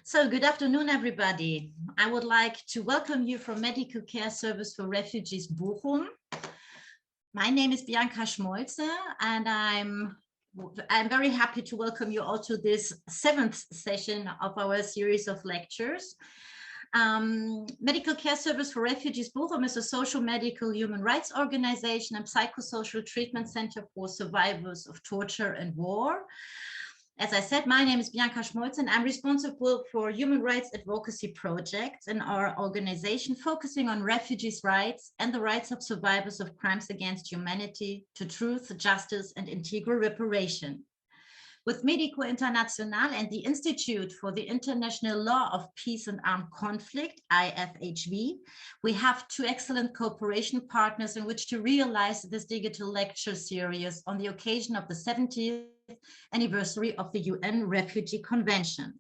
So good afternoon, everybody. I would like to welcome you from Medical Care Service for Refugees Bochum. My name is Bianca Schmolze, and I'm very happy to welcome you all to this 7th session of our series of lectures. Medical Care Service for Refugees Bochum is a social medical human rights organization and psychosocial treatment center for survivors of torture and war. As I said, my name is Bianca Schmolze, and I'm responsible for human rights advocacy projects in our organization, focusing on refugees' rights and the rights of survivors of crimes against humanity to truth, justice, and integral reparation. With Medico International and the Institute for the International Law of Peace and Armed Conflict, IFHV, we have 2 excellent cooperation partners in which to realize this digital lecture series on the occasion of the 70th anniversary of the UN Refugee Convention.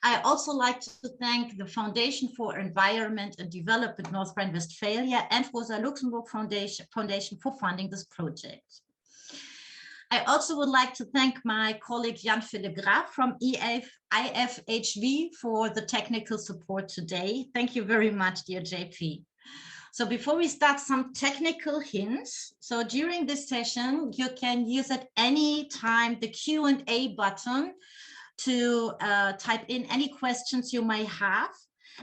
I also like to thank the Foundation for Environment and Development North Rhine-Westphalia and Rosa Luxemburg Foundation for funding this project. I also would like to thank my colleague Jan-Philipp Graf from IFHV for the technical support today. Thank you very much, dear JP. So before we start, some technical hints. So during this session, you can use at any time the Q&A button to type in any questions you may have,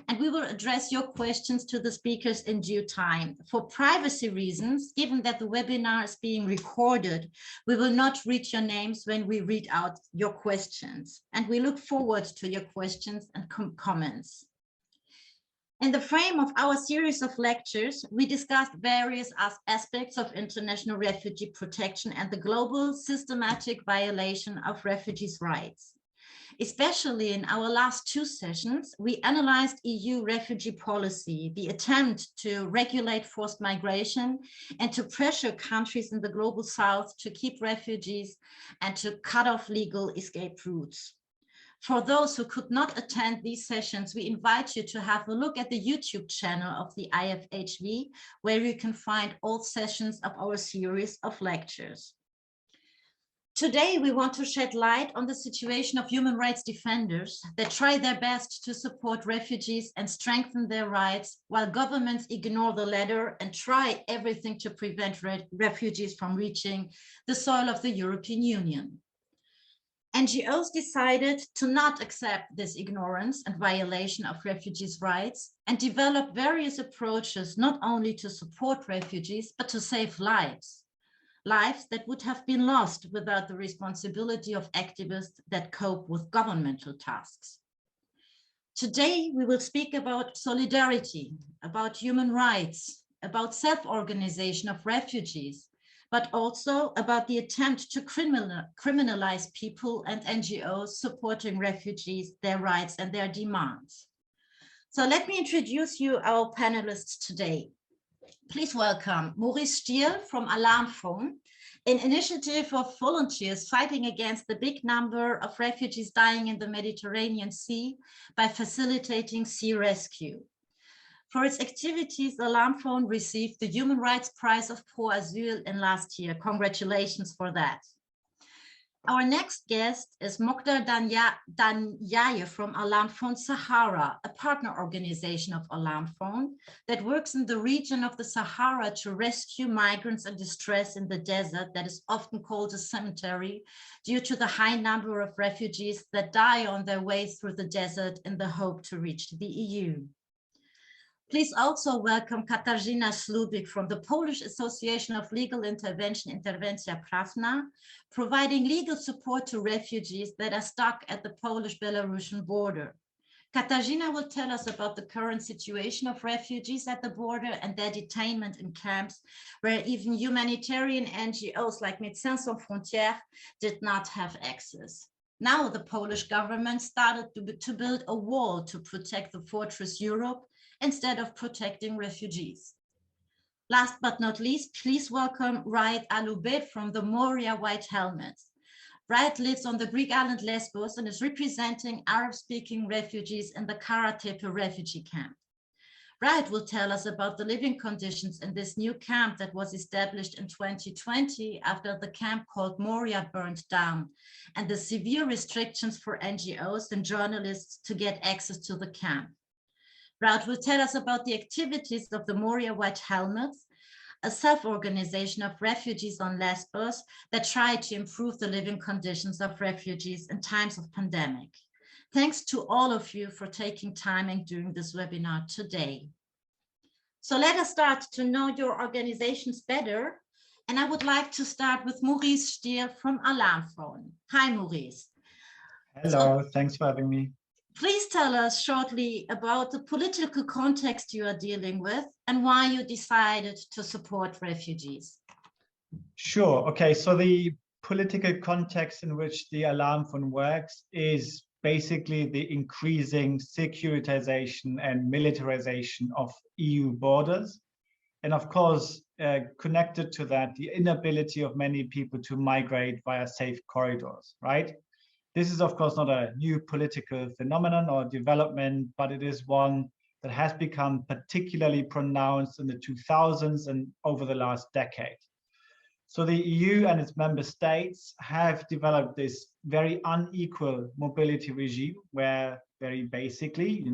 and we will address your questions to the speakers in due time. For privacy reasons, given that the webinar is being recorded, we will not read your names when we read out your questions, and we look forward to your questions and comments. In the frame of our series of lectures, we discussed various aspects of international refugee protection and the global systematic violation of refugees' rights. Especially in our last 2 sessions, we analyzed EU refugee policy, the attempt to regulate forced migration and to pressure countries in the global south to keep refugees and to cut off legal escape routes. For those who could not attend these sessions, we invite you to have a look at the YouTube channel of the IFHV, where you can find all sessions of our series of lectures. Today, we want to shed light on the situation of human rights defenders that try their best to support refugees and strengthen their rights, while governments ignore the latter and try everything to prevent refugees from reaching the soil of the European Union. NGOs decided to not accept this ignorance and violation of refugees' rights and develop various approaches not only to support refugees, but to save lives. Lives that would have been lost without the responsibility of activists that cope with governmental tasks. Today, we will speak about solidarity, about human rights, about self-organization of refugees, but also about the attempt to criminalize people and NGOs supporting refugees, their rights and their demands. So let me introduce you our panelists today. Please welcome Maurice Stiel from Alarm Phone, an initiative of volunteers fighting against the big number of refugees dying in the Mediterranean Sea by facilitating sea rescue. For its activities, Alarm Phone received the Human Rights Prize of Pro Asyl in last year. Congratulations for that. Our next guest is Mokdar Danyaye from Alarm Phone Sahara, a partner organization of Alarm Phone that works in the region of the Sahara to rescue migrants in distress in the desert that is often called a cemetery due to the high number of refugees that die on their way through the desert in the hope to reach the EU. Please also welcome Katarzyna Ślubik from the Polish Association of Legal Intervention, Interwencja Prawna, providing legal support to refugees that are stuck at the Polish-Belarusian border. Katarzyna will tell us about the current situation of refugees at the border and their detainment in camps, where even humanitarian NGOs like Médecins Sans Frontières did not have access. Now the Polish government started to build a wall to protect the fortress Europe, instead of protecting refugees. Last but not least, please welcome Raed Aloubet from the Moria White Helmets. Raed lives on the Greek island Lesbos and is representing Arab-speaking refugees in the Kara Tepe refugee camp. Brad will tell us about the living conditions in this new camp that was established in 2020 after the camp called Moria burned down, and the severe restrictions for NGOs and journalists to get access to the camp. Brad will tell us about the activities of the Moria White Helmets, a self-organization of refugees on Lesbos that try to improve the living conditions of refugees in times of pandemic. Thanks to all of you for taking time and doing this webinar today. So let us start to know your organizations better. And I would like to start with Maurice Stier from Alarm Phone. Hi, Maurice. Hello, thanks for having me. Please tell us shortly about the political context you are dealing with and why you decided to support refugees. Sure. Okay, so the political context in which the Alarm Phone works is basically the increasing securitization and militarization of EU borders. And of course, connected to that, the inability of many people to migrate via safe corridors, right? This is, of course, not a new political phenomenon or development, but it is one that has become particularly pronounced in the 2000s and over the last decade. So the EU and its member states have developed this very unequal mobility regime where very basically,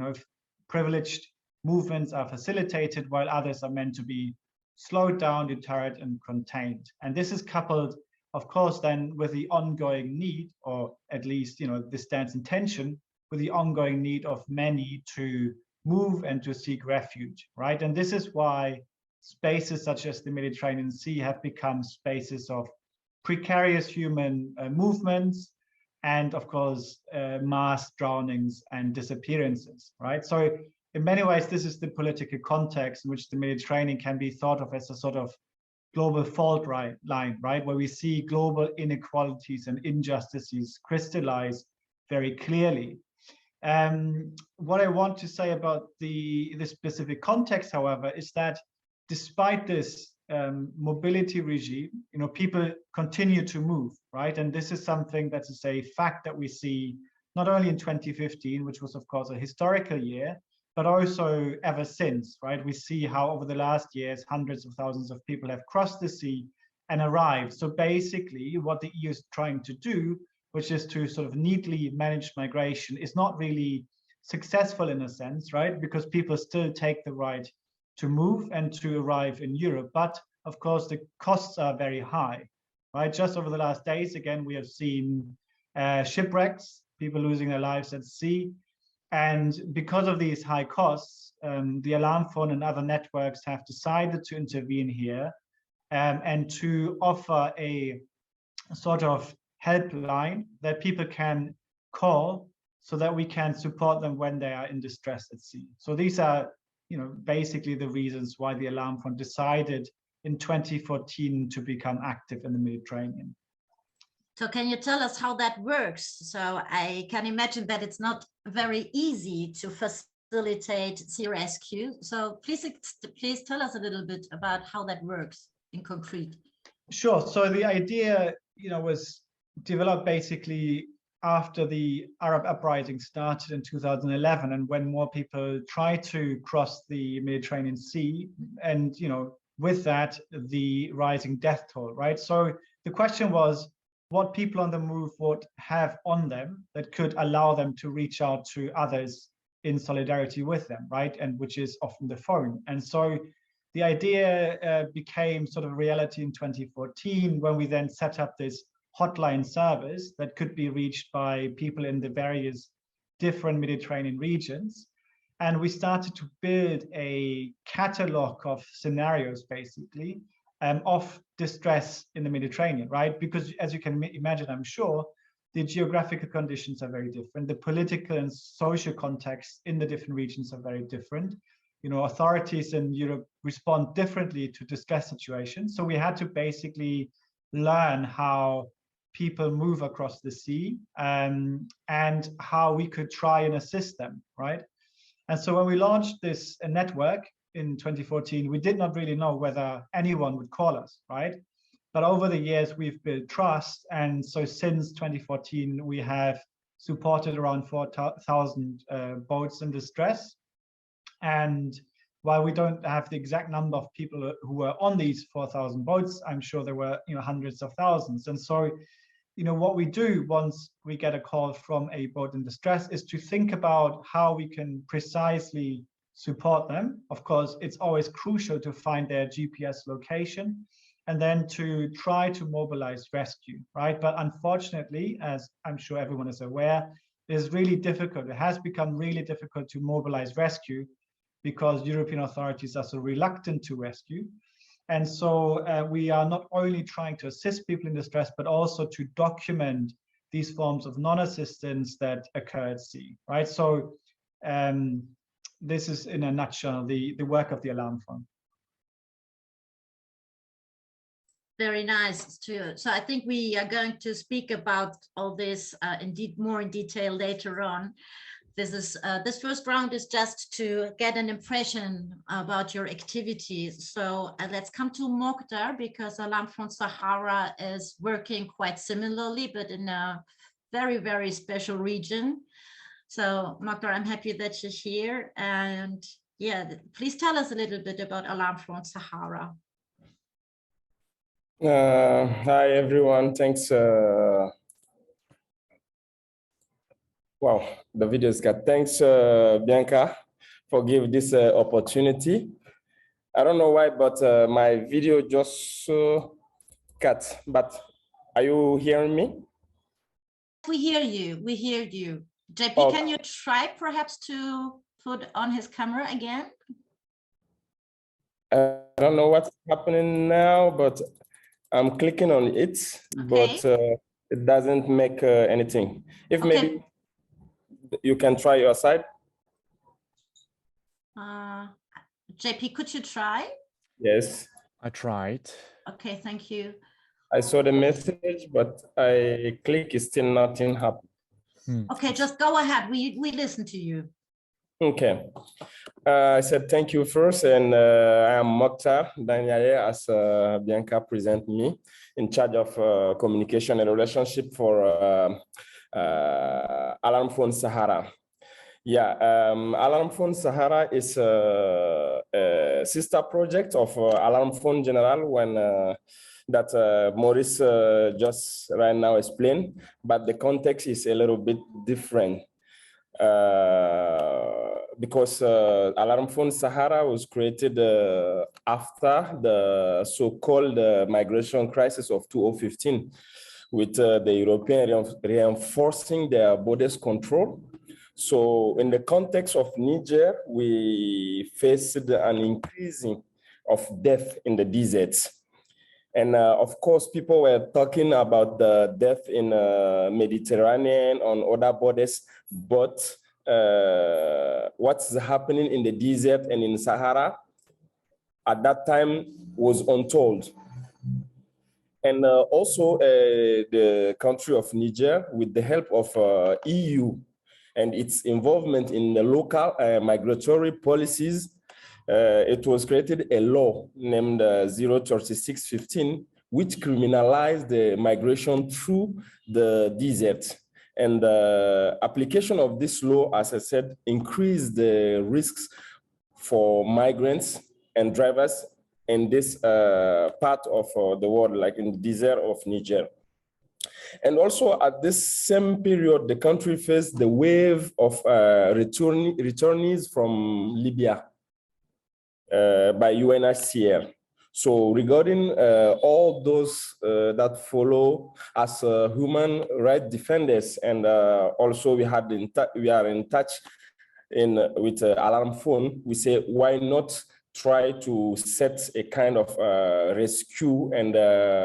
privileged movements are facilitated while others are meant to be slowed down, deterred, and contained. And this is coupled, of course, then with the ongoing need, or at least, this stands in tension with the ongoing need of many to move and to seek refuge, right? And this is why spaces such as the Mediterranean Sea have become spaces of precarious human movements and, of course, mass drownings and disappearances, right? So in many ways, this is the political context in which the Mediterranean can be thought of as a sort of global fault line, right? Where we see global inequalities and injustices crystallize very clearly. What I want to say about this specific context, however, is that despite this mobility regime, people continue to move, right? And this is something that is a fact that we see not only in 2015, which was, of course, a historical year, but also ever since, right? We see how over the last years, hundreds of thousands of people have crossed the sea and arrived. So basically, what the EU is trying to do, which is to sort of neatly manage migration, is not really successful in a sense, right? Because people still take the right to move and to arrive in Europe. But of course, the costs are very high, right? Just over the last days, again, we have seen shipwrecks, people losing their lives at sea. And because of these high costs, the Alarm Phone and other networks have decided to intervene here and to offer a sort of helpline that people can call so that we can support them when they are in distress at sea. So these are basically the reasons why the Alarm Phone decided in 2014 to become active in the Mediterranean. So can you tell us how that works? So I can imagine that it's not very easy to facilitate sea rescue. So please tell us a little bit about how that works in concrete. Sure. So the idea, was developed basically after the Arab uprising started in 2011, and when more people tried to cross the Mediterranean Sea, and with that the rising death toll, right? So the question was what people on the move would have on them that could allow them to reach out to others in solidarity with them, right? And which is often the phone. And so the idea became sort of reality in 2014 when we then set up this hotline service that could be reached by people in the various different Mediterranean regions. And we started to build a catalog of scenarios, basically, of distress in the Mediterranean, right? Because as you can imagine, I'm sure, the geographical conditions are very different. The political and social context in the different regions are very different. Authorities in Europe respond differently to distress situations. So we had to basically learn how people move across the sea and how we could try and assist them, right? And so when we launched this network in 2014, we did not really know whether anyone would call us, right? But over the years, we've built trust. And so since 2014, we have supported around 4,000 boats in distress. And while we don't have the exact number of people who were on these 4,000 boats, I'm sure there were hundreds of thousands. And so what we do once we get a call from a boat in distress is to think about how we can precisely support them. Of course, it's always crucial to find their GPS location and then to try to mobilize rescue, right? But unfortunately, as I'm sure everyone is aware, it's really difficult. It has become really difficult to mobilize rescue because European authorities are so reluctant to rescue. And so we are not only trying to assist people in distress, but also to document these forms of non-assistance that occur at sea, right? So this is, in a nutshell, the work of the Alarm Fund. Very nice too. So I think we are going to speak about all this more in detail later on. This first round is just to get an impression about your activities. So let's come to Mokhtar, because Alarm Front Sahara is working quite similarly, but in a very, very special region. So Mokhtar, I'm happy that you're here. And yeah, please tell us a little bit about Alarm Front Sahara. Hi, everyone. Thanks. Wow, the video is good. Thanks, Bianca, for giving this opportunity. I don't know why, but my video just cut. But are you hearing me? We hear you. We hear you. JP, Okay. Can you try perhaps to put on his camera again? I don't know what's happening now, but I'm clicking on it, Okay. but it doesn't make anything. If Okay. maybe you can try your side. JP, could you try? Yes. I tried. Okay, thank you. I saw the message, but I click, it's still nothing happened. Okay, just go ahead. We listen to you. Okay. I said thank you first, and I am Mokhtar Daniele, as Bianca present me, in charge of communication and relationship for Alarm Phone Sahara. Yeah, Alarm Phone Sahara is a sister project of Alarm Phone General, when that Maurice just right now explained, but the context is a little bit different. Because Alarm Phone Sahara was created after the so-called migration crisis of 2015, with the European reinforcing their borders control. So in the context of Niger, we faced an increasing of death in the deserts. And of course, people were talking about the death in Mediterranean, on other borders, but what's happening in the desert and in Sahara at that time was untold. And also the country of Niger, with the help of EU and its involvement in the local migratory policies, it was created a law named 03615, which criminalized the migration through the desert. And the application of this law, as I said, increased the risks for migrants and drivers in this part of the world, like in the desert of Niger. And also at this same period, the country faced the wave of returnees from Libya by UNHCR. So regarding all those that follow as human rights defenders, and also we are in touch with Alarm Phone, we say, why not try to set a kind of rescue and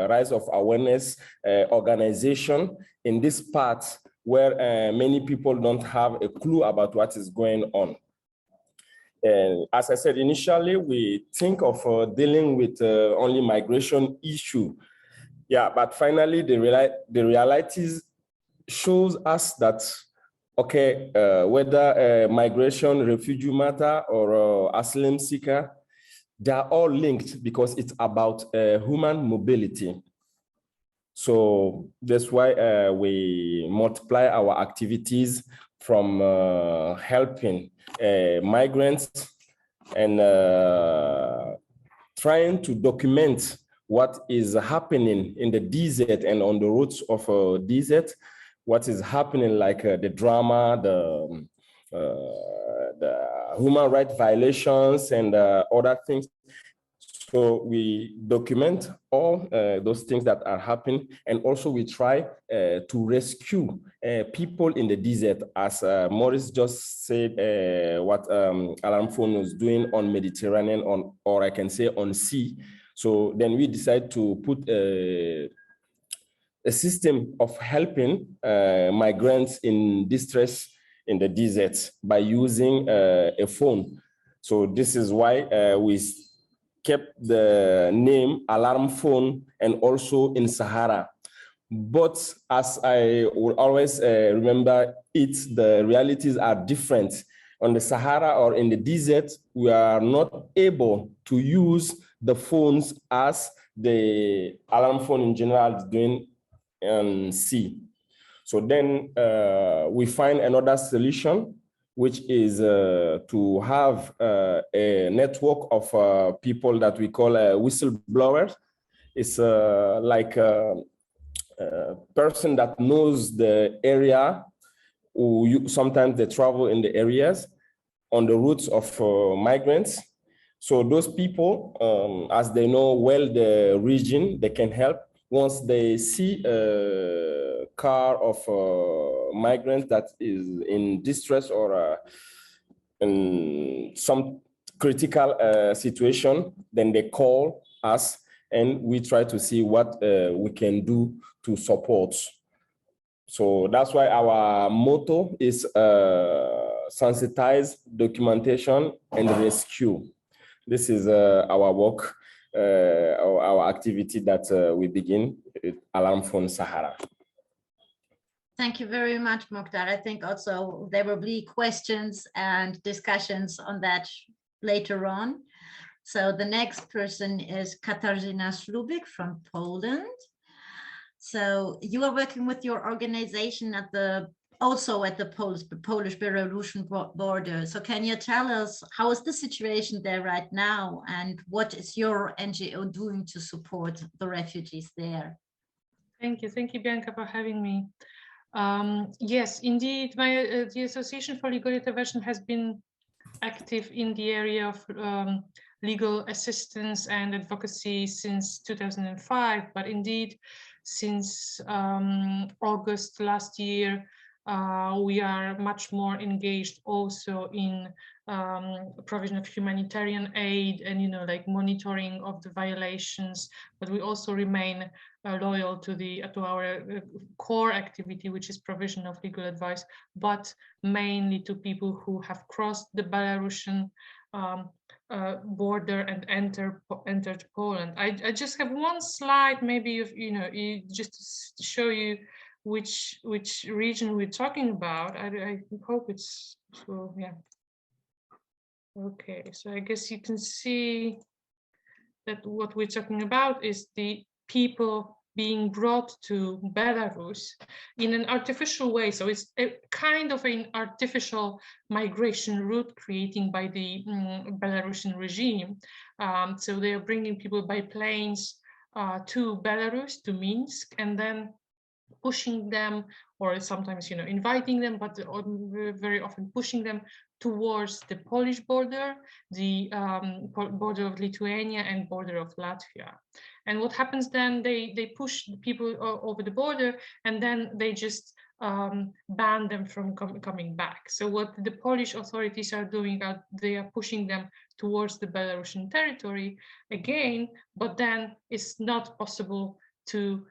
rise of awareness organization in this part where many people don't have a clue about what is going on. And as I said, initially, we think of dealing with only migration issue. Yeah, but finally, the realities shows us that, okay, whether migration, refugee matter, or asylum seeker, they are all linked because it's about human mobility. So that's why we multiply our activities from helping migrants and trying to document what is happening in the desert and on the roads of desert, what is happening, like the drama, the human rights violations and other things. So we document all those things that are happening, and also we try to rescue people in the desert, as Maurice just said, what Alarm Phone was doing on Mediterranean, or I can say on sea. So then we decide to put a system of helping migrants in distress in the desert by using a phone. So this is why we kept the name Alarm Phone, and also in Sahara. But as I will always remember it, the realities are different. On the Sahara or in the desert, we are not able to use the phones as the Alarm Phone in general is doing on sea. So then we find another solution, which is to have a network of people that we call whistleblowers. It's like a person that knows the area, who sometimes they travel in the areas on the routes of migrants. So those people, as they know well the region, they can help. Once they see a car of migrants that is in distress or in some critical situation, then they call us and we try to see what we can do to support. So that's why our motto is sensitize, documentation, and rescue. This is our work, our activity that we begin with Alarm Phone Sahara. Thank you very much, Mokhtar. I think also there will be questions and discussions on that later on. So the next person is Katarzyna Slubik from Poland. So you are working with your organization also at the Polish-Belarusian border. So can you tell us, how is the situation there right now, and what is your NGO doing to support the refugees there? Thank you, Bianca, for having me. Yes, indeed, the Association for Legal Intervention has been active in the area of legal assistance and advocacy since 2005, but indeed, since August last year, we are much more engaged also in provision of humanitarian aid and, like monitoring of the violations, but we also remain loyal to our core activity, which is provision of legal advice, but mainly to people who have crossed the Belarusian border and entered Poland. I just have one slide, maybe just to show you which region we're talking about. I hope it's so. Yeah. Okay, so I guess you can see that what we're talking about is the people being brought to Belarus in an artificial way. So it's a kind of an artificial migration route created by the Belarusian regime. So they are bringing people by planes to Belarus, to Minsk, and then pushing them, or sometimes inviting them, but very often pushing them towards the Polish border, the border of Lithuania, and border of Latvia. And what happens then, they push the people over the border, and then they just ban them from coming back. So what the Polish authorities are doing, they are pushing them towards the Belarusian territory again, but then it's not possible to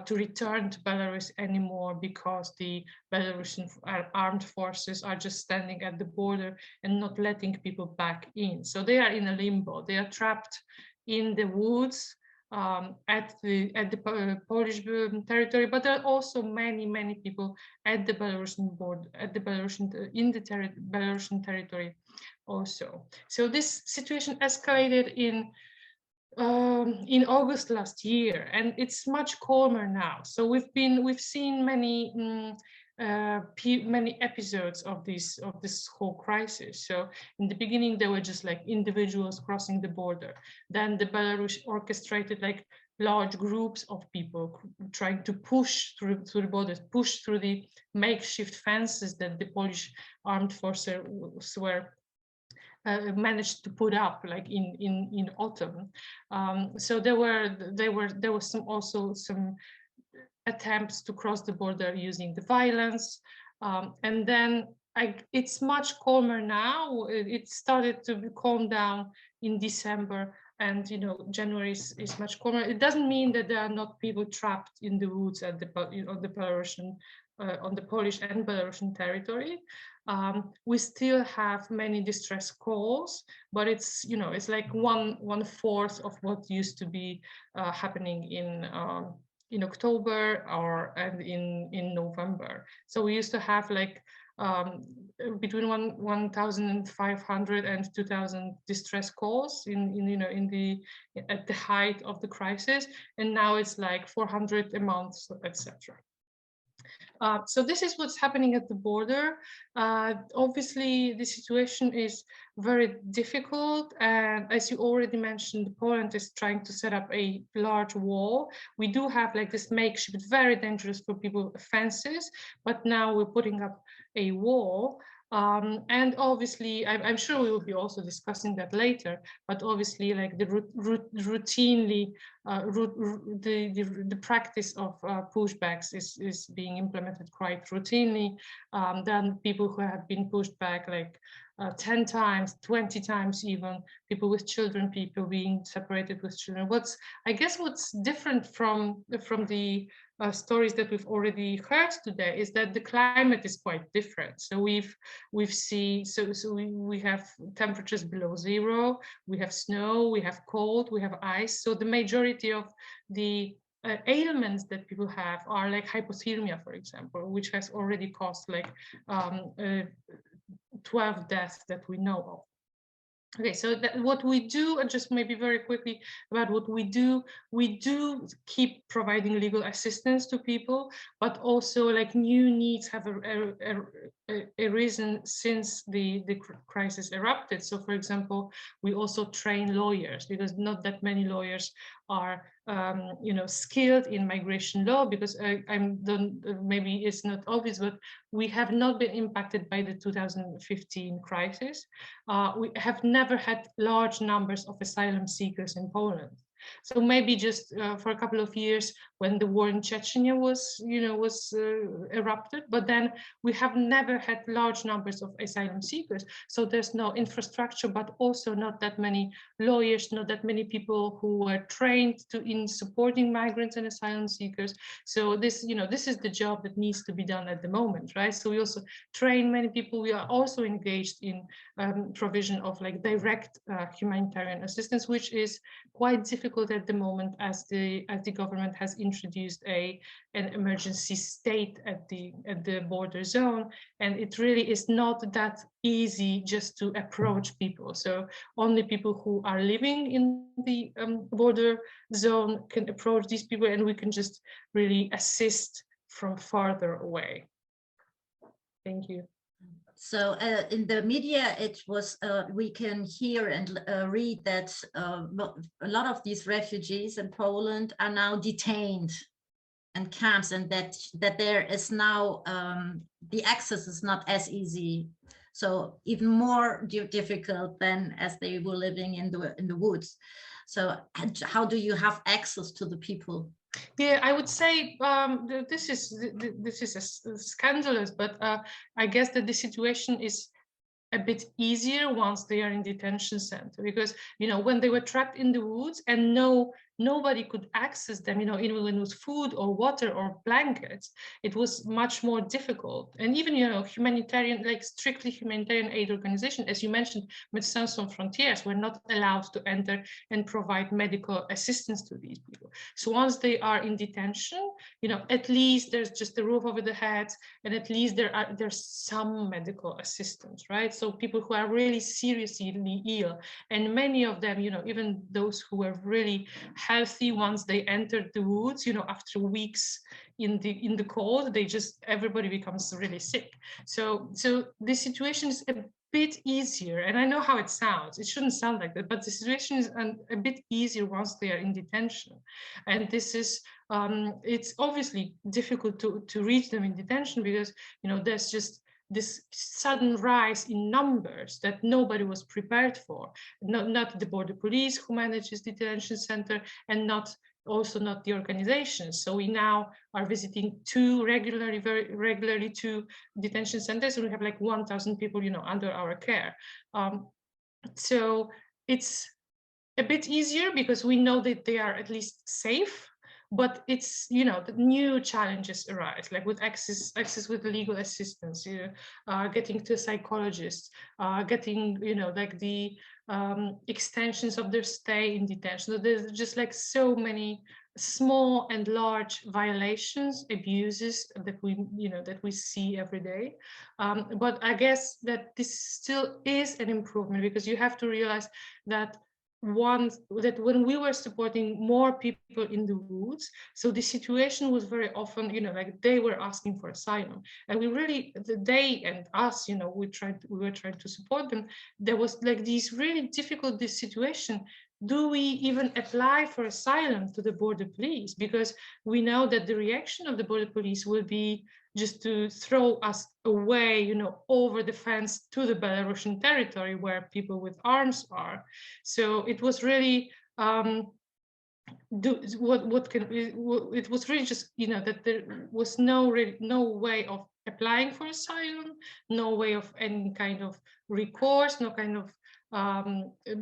return to Belarus anymore, because the Belarusian armed forces are just standing at the border and not letting people back in. So they are in a limbo. They are trapped in the woods at the Polish territory, but there are also many people at the Belarusian border, in the Belarusian territory also. So this situation escalated in August last year, and it's much calmer now. So we've seen many many episodes of this whole crisis. So in the beginning, they were just like individuals crossing the border. Then the Belarus orchestrated like large groups of people trying to push through the borders, push through the makeshift fences that the Polish armed forces were managed to put up like in autumn. So there was also some attempts to cross the border using the violence, and then it's much calmer now. It started to calm down in December, and January is much calmer. It doesn't mean that there are not people trapped in the woods at the on the Belarusian on the Polish and Belarusian territory. We still have many distress calls, but it's it's like one fourth of what used to be happening in October and in November. So we used to have like between 1,500 and 2,000 distress calls at the height of the crisis, and now it's like 400 a month, etc. So this is what's happening at the border. Obviously, the situation is very difficult. And as you already mentioned, Poland is trying to set up a large wall. We do have like this makeshift, very dangerous for people, fences, but now we're putting up a wall. And obviously, I'm sure we will be also discussing that later, but obviously like the routinely, the practice of pushbacks is being implemented quite routinely. Then people who have been pushed back like 10 times, 20 times even, people with children, people being separated with children. I guess what's different from the stories that we've already heard today is that the climate is quite different. So we have temperatures below zero, we have snow, we have cold, we have ice. So the majority of the ailments that people have are like hypothermia, for example, which has already caused like 12 deaths that we know of. Okay, so what we do, and just maybe very quickly about what we do keep providing legal assistance to people, but also like new needs have arisen since the crisis erupted. So for example, we also train lawyers, because not that many lawyers are skilled in migration law, because maybe it's not obvious, but we have not been impacted by the 2015 crisis. We have never had large numbers of asylum seekers in Poland. So maybe just for a couple of years when the war in Chechnya was erupted, but then we have never had large numbers of asylum seekers. So there's no infrastructure, but also not that many lawyers, not that many people who were trained in supporting migrants and asylum seekers. So this is the job that needs to be done at the moment, right? So we also train many people. We are also engaged in provision of like direct humanitarian assistance, which is quite difficult at the moment as the government has introduced an emergency state at the border zone, and it really is not that easy just to approach people. So only people who are living in the border zone can approach these people, and we can just really assist from farther away. Thank you. So in the media, it was we can hear and read that a lot of these refugees in Poland are now detained in camps, and that there is now the access is not as easy, so even more difficult than as they were living in the woods. So how do you have access to the people? Yeah, I would say this is scandalous, but I guess that the situation is a bit easier once they are in detention center, because when they were trapped in the woods and nobody could access them, even when it was food or water or blankets, it was much more difficult. And even humanitarian, like strictly humanitarian aid organization, as you mentioned, Médecins Sans Frontières, were not allowed to enter and provide medical assistance to these people. So once they are in detention, at least there's just a roof over the head, and at least there's some medical assistance, right? So people who are really seriously ill, and many of them, even those who were really healthy, once they entered the woods, after weeks in the cold, everybody becomes really sick. So the situation is a bit easier, and I know how it sounds. It shouldn't sound like that, but the situation is a bit easier once they are in detention. And this is it's obviously difficult to reach them in detention, because there's just this sudden rise in numbers that nobody was prepared for. Not the border police who manages the detention center, and also not the organizations. So we now are visiting very regularly two detention centers, and we have like 1,000 people, under our care. So it's a bit easier because we know that they are at least safe. But it's, the new challenges arise, like with access with legal assistance, getting to a psychologist, getting, like the extensions of their stay in detention. So there's just like so many small and large violations, abuses that we see every day. But I guess that this still is an improvement, because you have to realize that when we were supporting more people in the woods, so the situation was very often, like they were asking for asylum, and they and us, we were trying to support them. There was like this situation. Do we even apply for asylum to the border police? Because we know that the reaction of the border police will be just to throw us away, over the fence to the Belarusian territory where people with arms are. So it was really it was really just, that there was no way of applying for asylum, no way of any kind of recourse, no kind of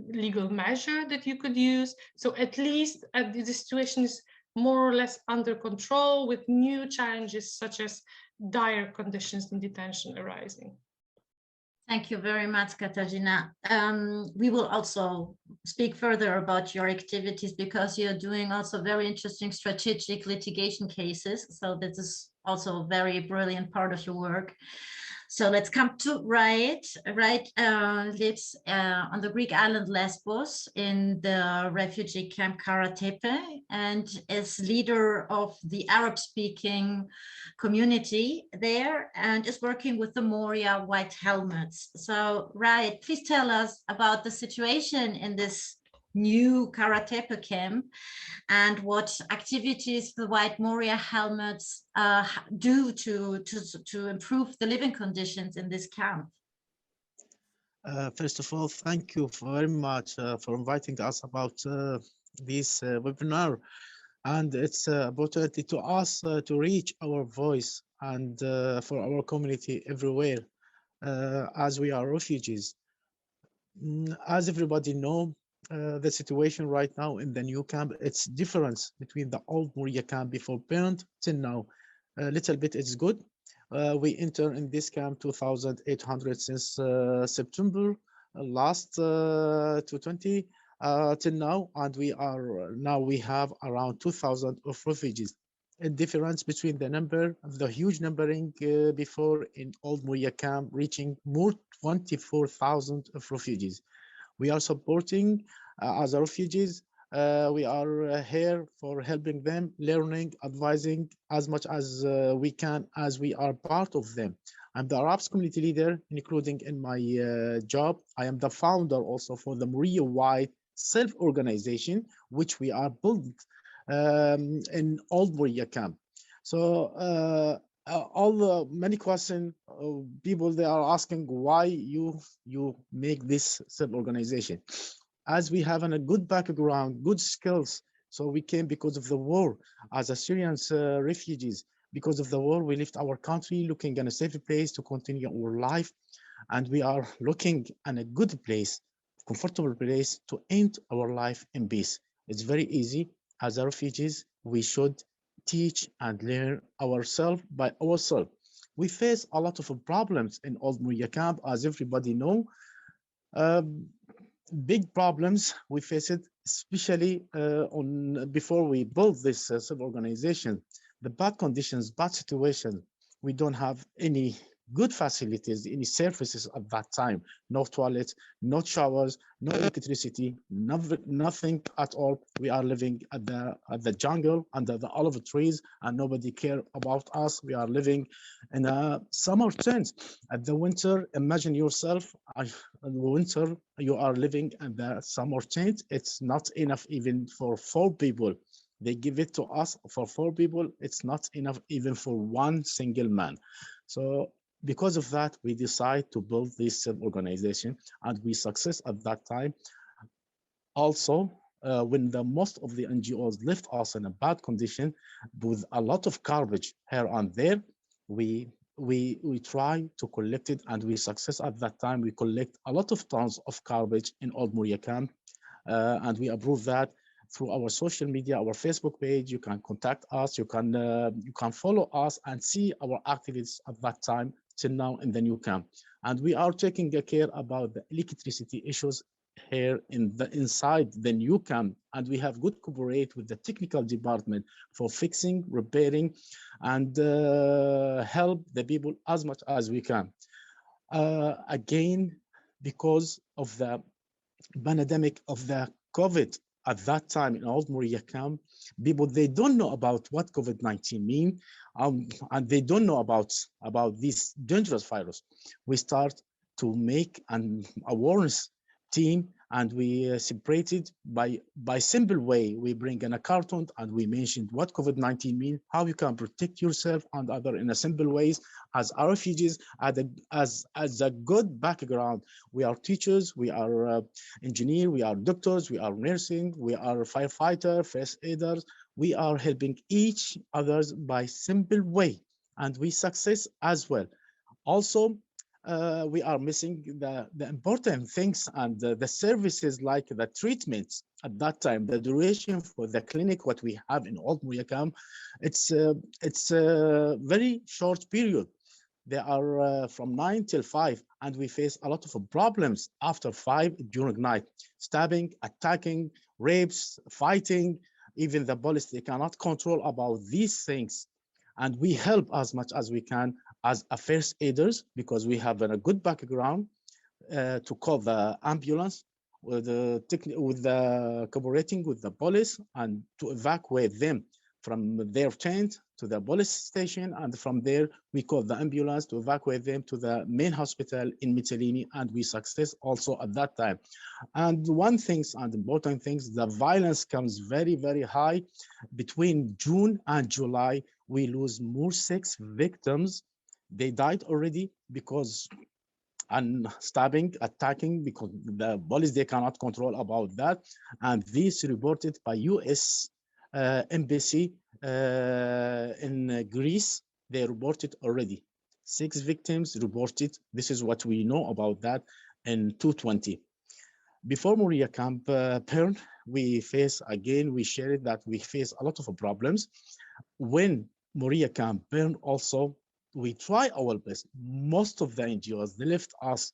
legal measure that you could use. So at least the situation is more or less under control, with new challenges such as dire conditions in detention arising. Thank you very much, Katarzyna. We will also speak further about your activities, because you're doing also very interesting strategic litigation cases. So this is also a very brilliant part of your work. So let's come to Right. Right lives on the Greek island Lesbos in the refugee camp Karatepe, and is leader of the Arab-speaking community there, and is working with the Moria White Helmets. So Right, please tell us about the situation in this new Karatepe camp, and what activities the White Moria Helmets do to improve the living conditions in this camp. First of all, thank you very much for inviting us about this webinar, and it's an opportunity to us to reach our voice and for our community everywhere, as we are refugees. As everybody know, the situation right now in the new camp, it's difference between the old Moria camp before parent till now. A little bit it's good. We enter in this camp 2,800 since September last 2020 till now, and we have around 2,000 of refugees. A difference between the huge numbering before in old Moria camp, reaching more 24,000 of refugees. We are supporting other refugees. We are here for helping them, learning, advising as much as we can, as we are part of them. I'm the Arabs community leader, including in my job. I am the founder also for the Moria White self-organization, which we are built in Old Moria camp. So many questions, people they are asking why you make this self-organization. As we have a good background, good skills, so we came because of the war as Syrian refugees. Because of the war, we left our country looking in a safe place to continue our life, and we are looking in a good place, comfortable place to end our life in peace. It's very easy. As refugees, we should teach and learn ourselves by ourselves. We face a lot of problems in Old Moria camp, as everybody know. Big problems we face it, especially before we build this self-organization. The bad conditions, bad situation. We don't have any good facilities, any services at that time. No toilets, no showers, no electricity, nothing at all. We are living at the jungle under the olive trees, and nobody care about us. We are living in a summer tent. At the winter, imagine yourself, in the winter, you are living in the summer tent. It's not enough even for 4 people. They give it to us for 4 people. It's not enough even for 1 single man. So because of that, we decide to build this self-organization, and we success at that time. Also, when the most of the NGOs left us in a bad condition with a lot of garbage here and there, we try to collect it, and we success at that time. We collect a lot of tons of garbage in Old Moria camp, and we approve that through our social media, our Facebook page. You can contact us, you can follow us and see our activities at that time till now in the new camp. And we are taking care about the electricity issues here inside the new camp, and we have good cooperate with the technical department for fixing, repairing, and help the people as much as we can. Again, because of the pandemic of the COVID at that time in Old Moria camp, people, they don't know about what COVID-19 mean, and they don't know about this dangerous virus. We start to make an awareness team, and we separated by simple way. We bring in a cartoon, and we mentioned what COVID-19 means, how you can protect yourself and other in a simple ways. As our refugees, as a good background, we are teachers, we are engineers, we are doctors, we are nursing, we are firefighter, first aiders. We are helping each others by simple way, and we success as well. Also, we are missing the important things and the services like the treatments at that time. The duration for the clinic, what we have in Old Moria camp, it's a very short period. They are from 9 till 5, and we face a lot of problems after 5 during night. Stabbing, attacking, rapes, fighting. Even the police, they cannot control about these things. And we help as much as we can as a first aiders, because we have a good background to call the ambulance with the cooperating with the police, and to evacuate them from their tent to the police station, and from there we call the ambulance to evacuate them to the main hospital in Mytilene, and we success also at that time. And one thing and important things, the violence comes very, very high. Between June and July, we lose more 6 victims. They died already because and stabbing, attacking, because the police, they cannot control about that. And this reported by US embassy in Greece. They reported already 6 victims reported. This is what we know about that in 220. Before Moria camp burn, we face again, we shared that we face a lot of problems. When Moria camp burn also, we try our best. Most of the NGOs, they left us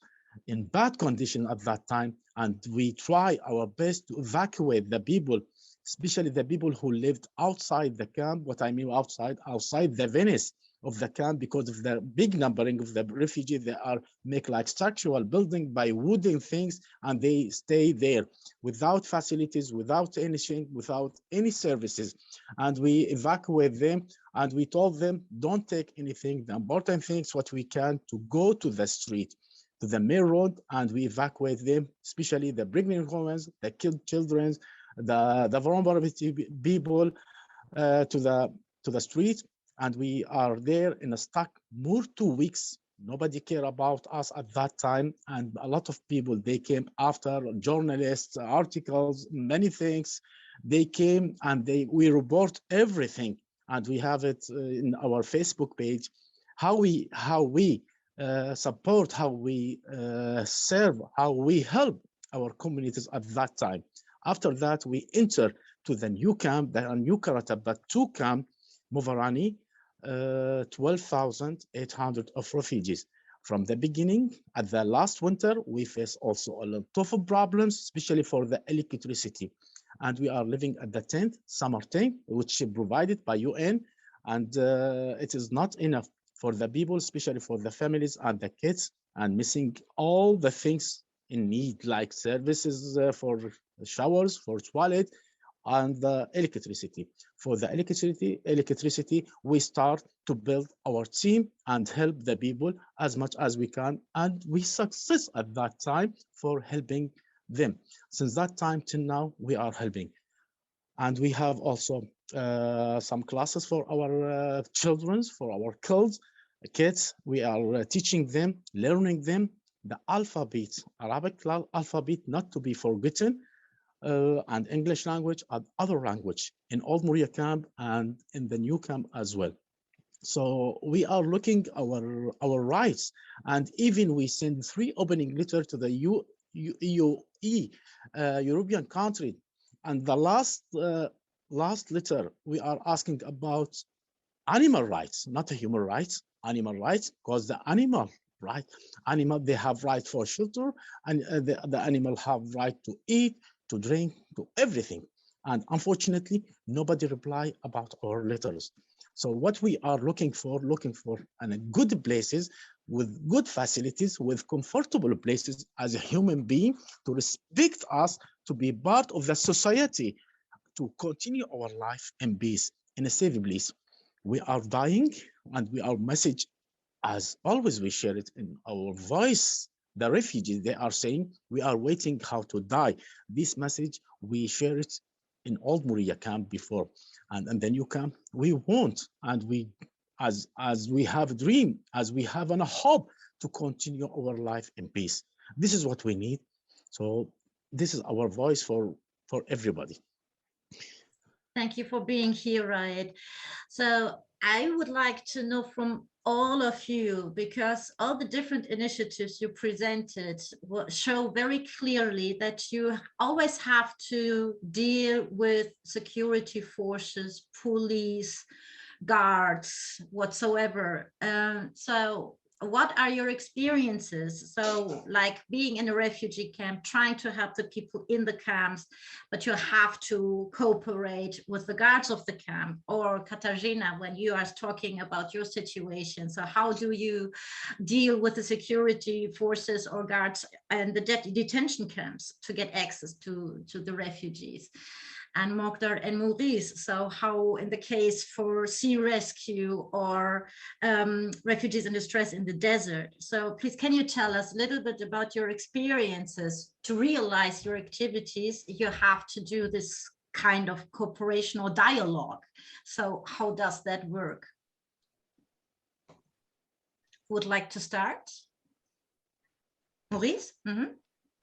in bad condition at that time, and we try our best to evacuate the people, especially the people who lived outside the camp. What I mean outside the Venice of the camp, because of the big numbering of the refugees. They are make like structural building by wooden things, and they stay there without facilities, without anything, without any services. And we evacuate them, and we told them, don't take anything. The important things, what we can, to go to the street, to the main road, and we evacuate them, especially the pregnant women, the killed children, the vulnerable people, to the street. And we are there in a stuck more 2 weeks. Nobody cared about us at that time. And a lot of people, they came after, journalists, articles, many things. They came and we report everything. And we have it in our Facebook page, how we support, how we serve, how we help our communities at that time. After that, we enter to the new camp, the new Karatabak 2 camp, Movarani, 12,800 of refugees. From the beginning, at the last winter, we face also a lot of problems, especially for the electricity. And we are living at the tent, summer tent, which is provided by UN, and it is not enough for the people, especially for the families and the kids, and missing all the things in need, like services for showers, for toilet, and the electricity. For the electricity, we start to build our team and help the people as much as we can, and we success at that time for helping them. Since that time till now, we are helping. And we have also some classes for our children, for our kids. We are teaching them, learning them the alphabet, Arabic alphabet, not to be forgotten, and English language and other language in Old Moria camp and in the new camp as well. So we are looking our rights, and even we send 3 opening letters to the European country, and the last letter we are asking about animal rights, not human rights, animal rights, because the animal they have right for shelter, and the animal have right to eat, to drink, to everything. And unfortunately, nobody reply about our letters. So what we are looking for in good places, with good facilities, with comfortable places as a human being, to respect us, to be part of the society, to continue our life in peace, in a safe place. We are dying, and our message, as always, we share it in our voice. The refugees, they are saying, we are waiting how to die. This message, we share it in Old Moria camp before, and in the new camp, we want, and we, as we have a dream, as we have a hope to continue our life in peace. This is what we need. So this is our voice for everybody. Thank you for being here, Raed. So I would like to know from all of you, because all the different initiatives you presented show very clearly that you always have to deal with security forces, police, guards, whatsoever. So what are your experiences? So like being in a refugee camp, trying to help the people in the camps, but you have to cooperate with the guards of the camp. Or Katarzyna, when you are talking about your situation, so how do you deal with the security forces or guards and the detention camps to get access to the refugees? And Mogdar and Maurice, so how in the case for sea rescue or refugees in distress in the desert. So please, can you tell us a little bit about your experiences to realize your activities? You have to do this kind of cooperation or dialogue. So how does that work? Would like to start? Maurice? Mm-hmm.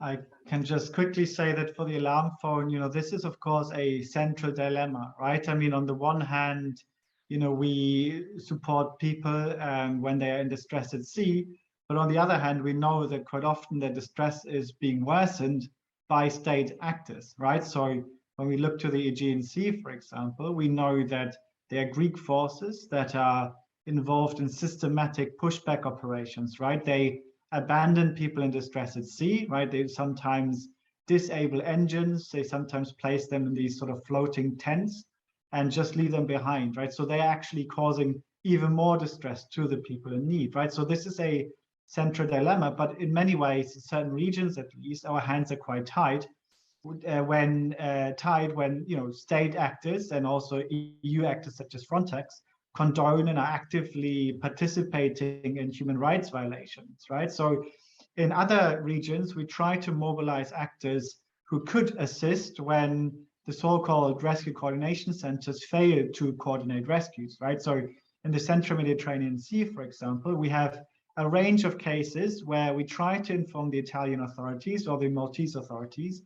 I can just quickly say that for the alarm phone, this is, of course, a central dilemma, right? I mean, on the one hand, we support people when they are in distress at sea, but on the other hand, we know that quite often the distress is being worsened by state actors, right? So when we look to the Aegean Sea, for example, we know that there are Greek forces that are involved in systematic pushback operations, right? They abandon people in distress at sea, right? They sometimes disable engines. They sometimes place them in these sort of floating tents and just leave them behind, right? So they're actually causing even more distress to the people in need, right? So this is a central dilemma, but in many ways, in certain regions at least, our hands are quite tied when state actors and also EU actors such as Frontex condone and are actively participating in human rights violations, right? So in other regions, we try to mobilize actors who could assist when the so-called rescue coordination centers fail to coordinate rescues, right? So in the Central Mediterranean Sea, for example, we have a range of cases where we try to inform the Italian authorities or the Maltese authorities,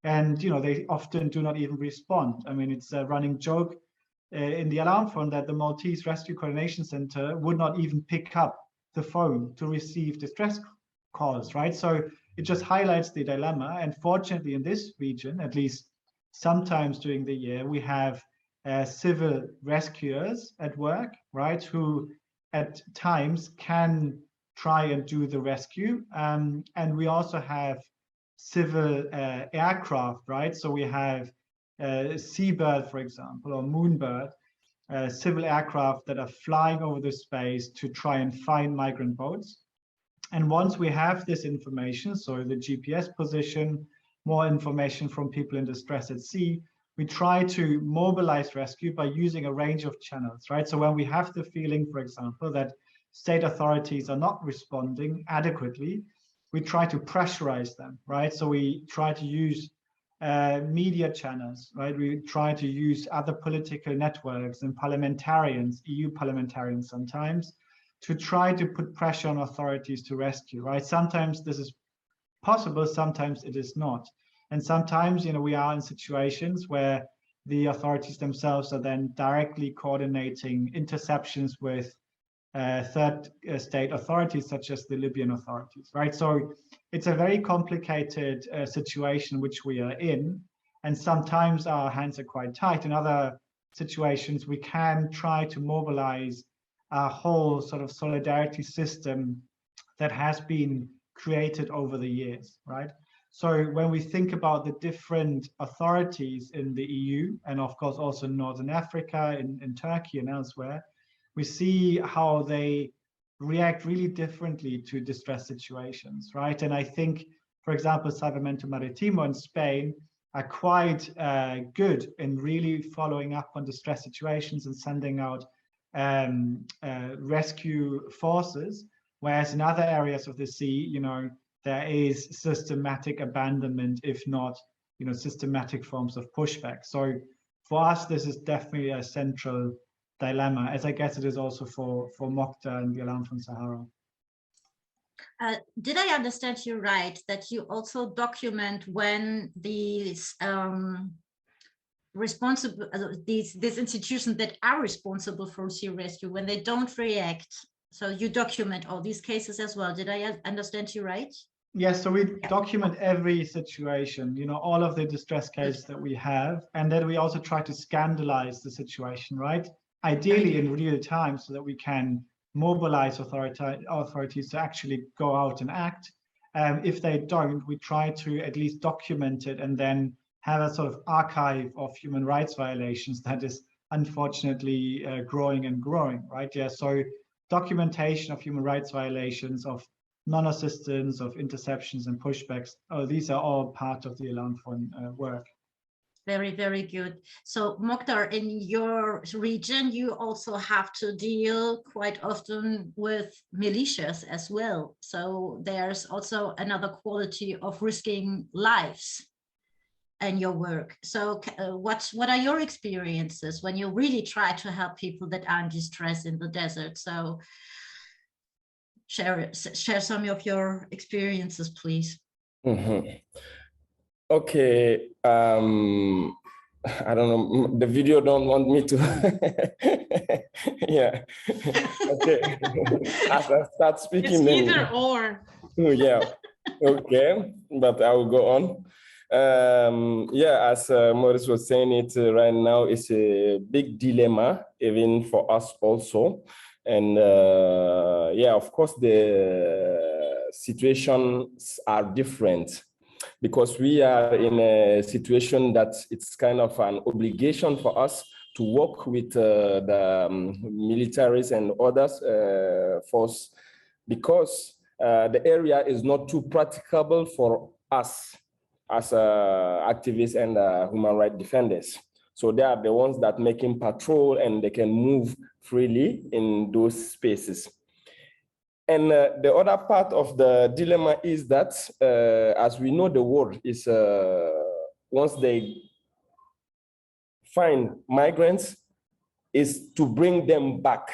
and they often do not even respond. I mean, it's a running joke in the alarm phone that the Maltese Rescue Coordination Center would not even pick up the phone to receive distress calls, right? So it just highlights the dilemma. And fortunately, in this region, at least sometimes during the year, we have civil rescuers at work, right, who at times can try and do the rescue. And we also have civil aircraft, right? So we have Seabird, for example, or Moonbird, civil aircraft that are flying over the space to try and find migrant boats. And once we have this information, so the GPS position, more information from people in distress at sea, we try to mobilize rescue by using a range of channels, right? So when we have the feeling, for example, that state authorities are not responding adequately, we try to pressurize them, right? So we try to use media channels, right? We try to use other political networks and parliamentarians, EU parliamentarians sometimes, to try to put pressure on authorities to rescue, right? Sometimes this is possible, sometimes it is not. And sometimes, you know, we are in situations where the authorities themselves are then directly coordinating interceptions with third state authorities, such as the Libyan authorities, right? So it's a very complicated situation which we are in, and sometimes our hands are quite tight. In other situations, we can try to mobilize a whole sort of solidarity system that has been created over the years, right? So when we think about the different authorities in the EU, and of course also in Northern Africa, in Turkey and elsewhere, we see how they react really differently to distress situations, right? And I think, for example, Salvamento Marítimo in Spain are quite good in really following up on distress situations and sending out rescue forces, whereas in other areas of the sea, you know, there is systematic abandonment, if not, you know, systematic forms of pushback. So for us, this is definitely a central dilemma, as I guess it is also for Mokhtar and the Alarm from Sahara. Did I understand you right, that you also document when these these institutions that are responsible for sea rescue, when they don't react? So you document all these cases as well. Did I understand you right? Yes, so we document every situation, you know, all of the distress cases that we have, and then we also try to scandalize the situation, right? Ideally in real time, so that we can mobilize authorities to actually go out and act. If they don't, we try to at least document it and then have a sort of archive of human rights violations that is unfortunately growing and growing, right? Yeah, so documentation of human rights violations, of non-assistance, of interceptions and pushbacks, these are all part of the Alarm Phone work. Very, very good. So Mokhtar, in your region, you also have to deal quite often with militias as well. So there's also another quality of risking lives in your work. So what are your experiences when you really try to help people that are in distress in the desert? So share some of your experiences, please. Mm-hmm. Okay, I don't know, the video don't want me to, yeah, okay, as I start speaking. It's either or. Yeah, okay, but I will go on. Yeah, as Maurice was saying it right now, it's a big dilemma, even for us also. And yeah, of course, the situations are different, because we are in a situation that it's kind of an obligation for us to work with the militaries and others force, because the area is not too practicable for us as activists and human rights defenders. So they are the ones that making patrol and they can move freely in those spaces. And the other part of the dilemma is that, as we know, the world is, once they find migrants, is to bring them back.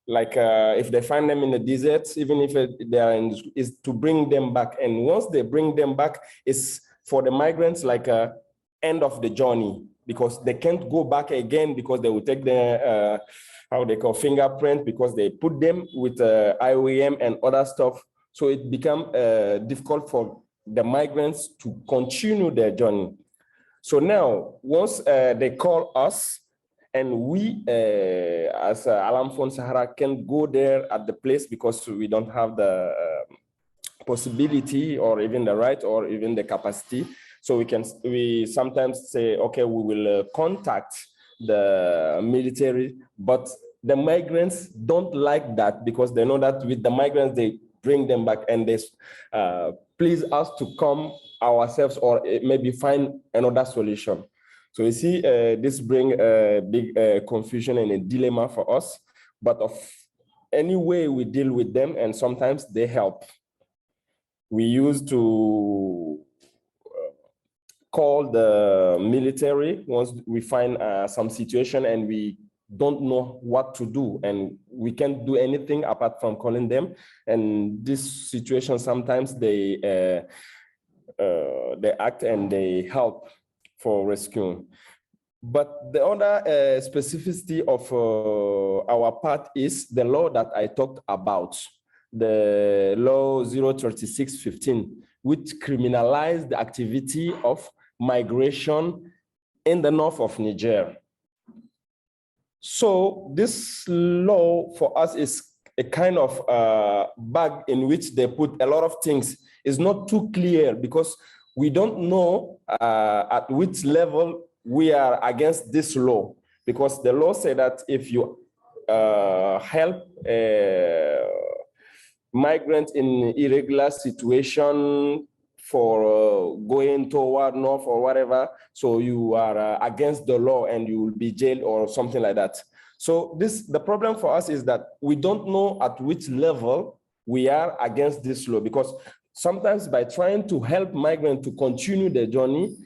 Like if they find them in the deserts, even if they are in, is to bring them back. And once they bring them back, it's for the migrants like a end of the journey, because they can't go back again, because they will take the, how they call fingerprint, because they put them with IOM and other stuff. So it becomes difficult for the migrants to continue their journey. So now, once they call us, and we, as Alarm from Sahara, can go there at the place, because we don't have the possibility or even the right or even the capacity. So we sometimes say, okay, we will contact the military, but the migrants don't like that because they know that with the migrants, they bring them back and they please us to come ourselves or maybe find another solution. So you see, this brings a big confusion and a dilemma for us, but of any way we deal with them, and sometimes they help. We used to call the military once we find some situation and we don't know what to do, and we can't do anything apart from calling them. And this situation, sometimes they act and they help for rescuing. But the other specificity of our part is the law that I talked about, the law 036/15, which criminalized the activity of migration in the north of Niger. So this law for us is a kind of bag in which they put a lot of things. It's not too clear because we don't know at which level we are against this law, because the law said that if you help migrants in irregular situation for going toward north or whatever, so you are against the law and you will be jailed or something like that. So the problem for us is that we don't know at which level we are against this law, because sometimes by trying to help migrants to continue their journey,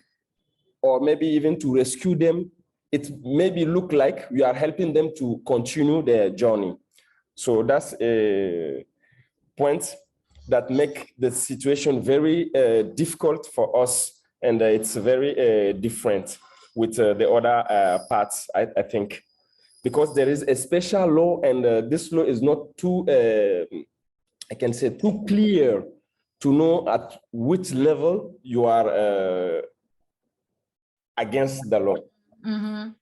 or maybe even to rescue them, it maybe look like we are helping them to continue their journey. So that's a point that make the situation very difficult for us, and it's very different with the other parts, I think, because there is a special law, and this law is not too, I can say, too clear to know at which level you are against the law. Mm-hmm.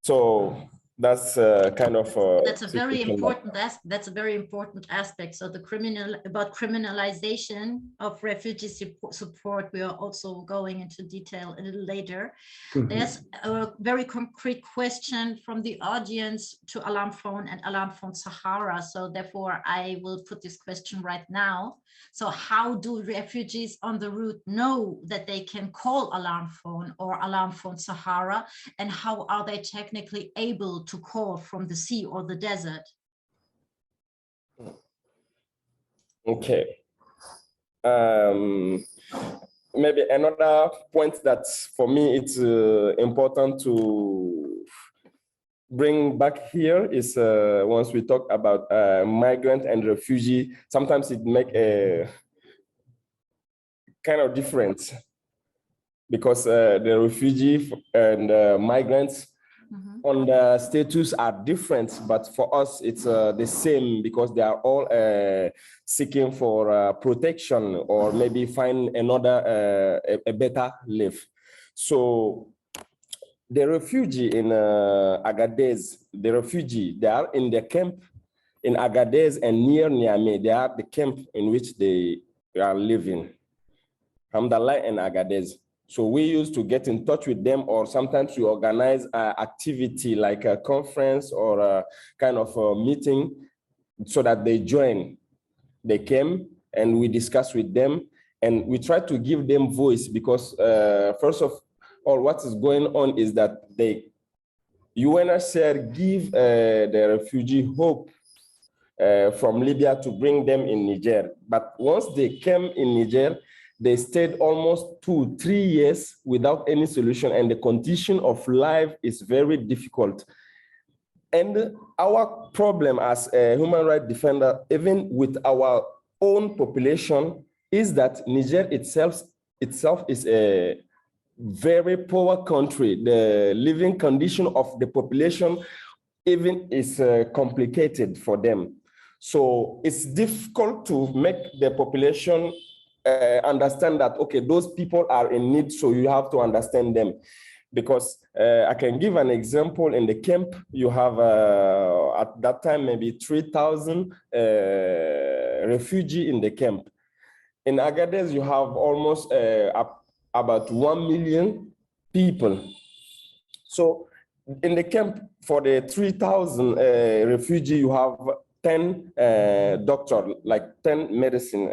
So that's kind of that's a very important that's a very important aspect. So the criminalization of refugee support, we are also going into detail a little later. Mm-hmm. There's a very concrete question from the audience to Alarm Phone and Alarm Phone Sahara, so therefore I will put this question right now. So how do refugees on the route know that they can call Alarm Phone or Alarm Phone Sahara, and how are they technically able to call from the sea or the desert? Okay. Maybe another point that for me it's important to bring back here is once we talk about migrant and refugee, sometimes it make a kind of difference, because the refugee and migrants on the status are different, but for us it's the same, because they are all seeking for protection or maybe find another a better life. So the refugee in Agadez, they are in the camp in Agadez and near Niamey. They are the camp in which they are living, Hamdallah and Agadez. So we used to get in touch with them, or sometimes we organize activity like a conference or a kind of a meeting so that they join. They came and we discussed with them, and we try to give them voice, because first of all, what is going on is that UNHCR give the refugee hope from Libya to bring them in Niger. But once they came in Niger, they stayed almost 2-3 years without any solution, and the condition of life is very difficult. And our problem as a human rights defender, even with our own population, is that Niger itself is a very poor country. The living condition of the population even is complicated for them. So it's difficult to make the population understand that, okay, those people are in need, so you have to understand them. Because I can give an example. In the camp, you have at that time maybe 3,000 refugees in the camp. In Agadez, you have almost about 1 million people. So in the camp for the 3,000 refugee, you have 10 doctor, like 10 medicine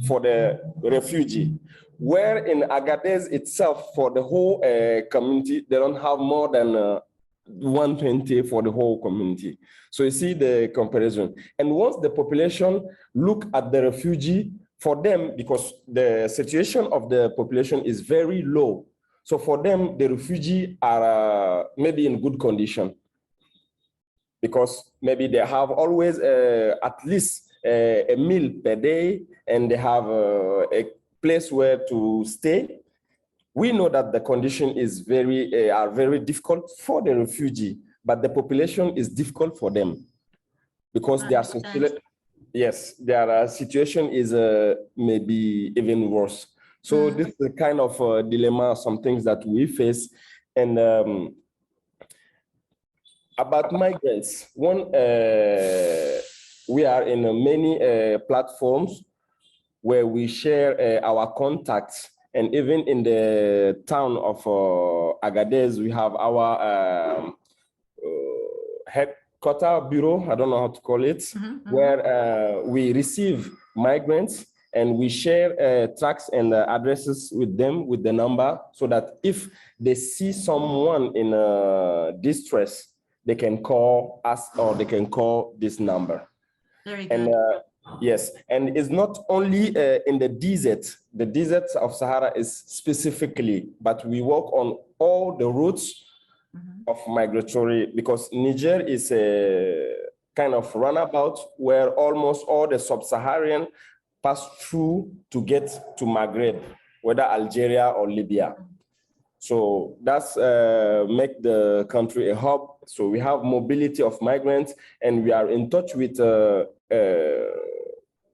for the refugee. Where in Agadez itself, for the whole community, they don't have more than 120 for the whole community. So you see the comparison. And once the population look at the refugee, for them, because the situation of the population is very low, so for them, the refugee are maybe in good condition, because maybe they have always at least a meal per day, and they have a place where to stay. We know that the condition is are very difficult for the refugee, but the population is difficult for them because their situation is maybe even worse. So this is the kind of dilemma, some things that we face. And about migrants, one, we are in many platforms where we share our contacts. And even in the town of Agadez, we have our headquarter bureau, I don't know how to call it, where we receive migrants and we share tracks and addresses with them with the number, so that if they see someone in distress, they can call us or they can call this number. Very good. And yes, and it's not only in the desert of Sahara is specifically, but we work on all the routes of migratory, because Niger is a kind of runabout where almost all the sub-Saharan pass through to get to Maghreb, whether Algeria or Libya. So that's make the country a hub. So we have mobility of migrants, and we are in touch with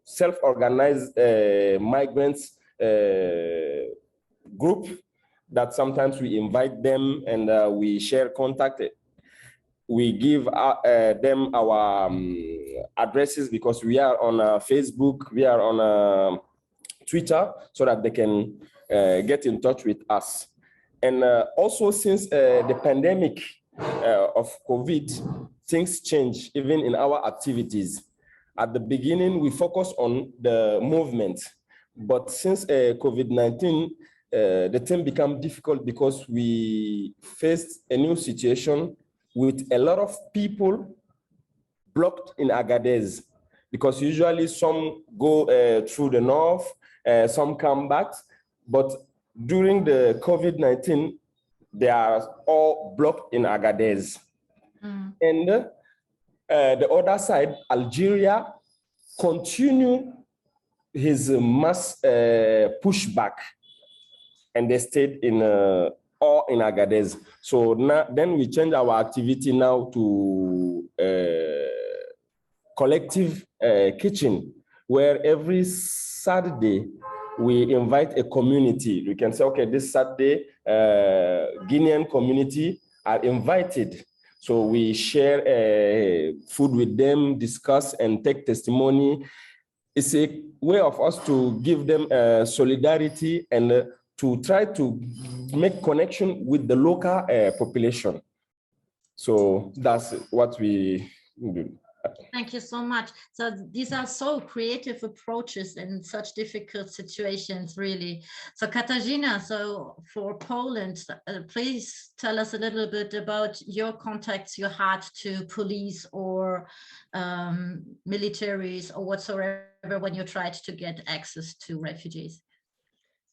self-organized migrants group that sometimes we invite them and we share contact. We give them our addresses, because we are on Facebook, we are on Twitter, so that they can get in touch with us. And also, since the pandemic of COVID, things change even in our activities. At the beginning, we focused on the movement, but since COVID-19, the thing became difficult because we faced a new situation with a lot of people blocked in Agadez, because usually some go through the north, some come back, but during the COVID-19, they are all blocked in Agadez. And the other side, Algeria, continue his mass pushback, and they stayed in all in Agadez. So now, then we change our activity now to collective kitchen, where every Saturday we invite a community. We can say, okay, this Saturday, Guinean community are invited. So we share food with them, discuss and take testimony. It's a way of us to give them solidarity and to try to make connection with the local population. So that's what we do. Thank you so much. So these are so creative approaches in such difficult situations, really. So Katarzyna, so for Poland, please tell us a little bit about your contacts you had to police or militaries or whatsoever when you tried to get access to refugees.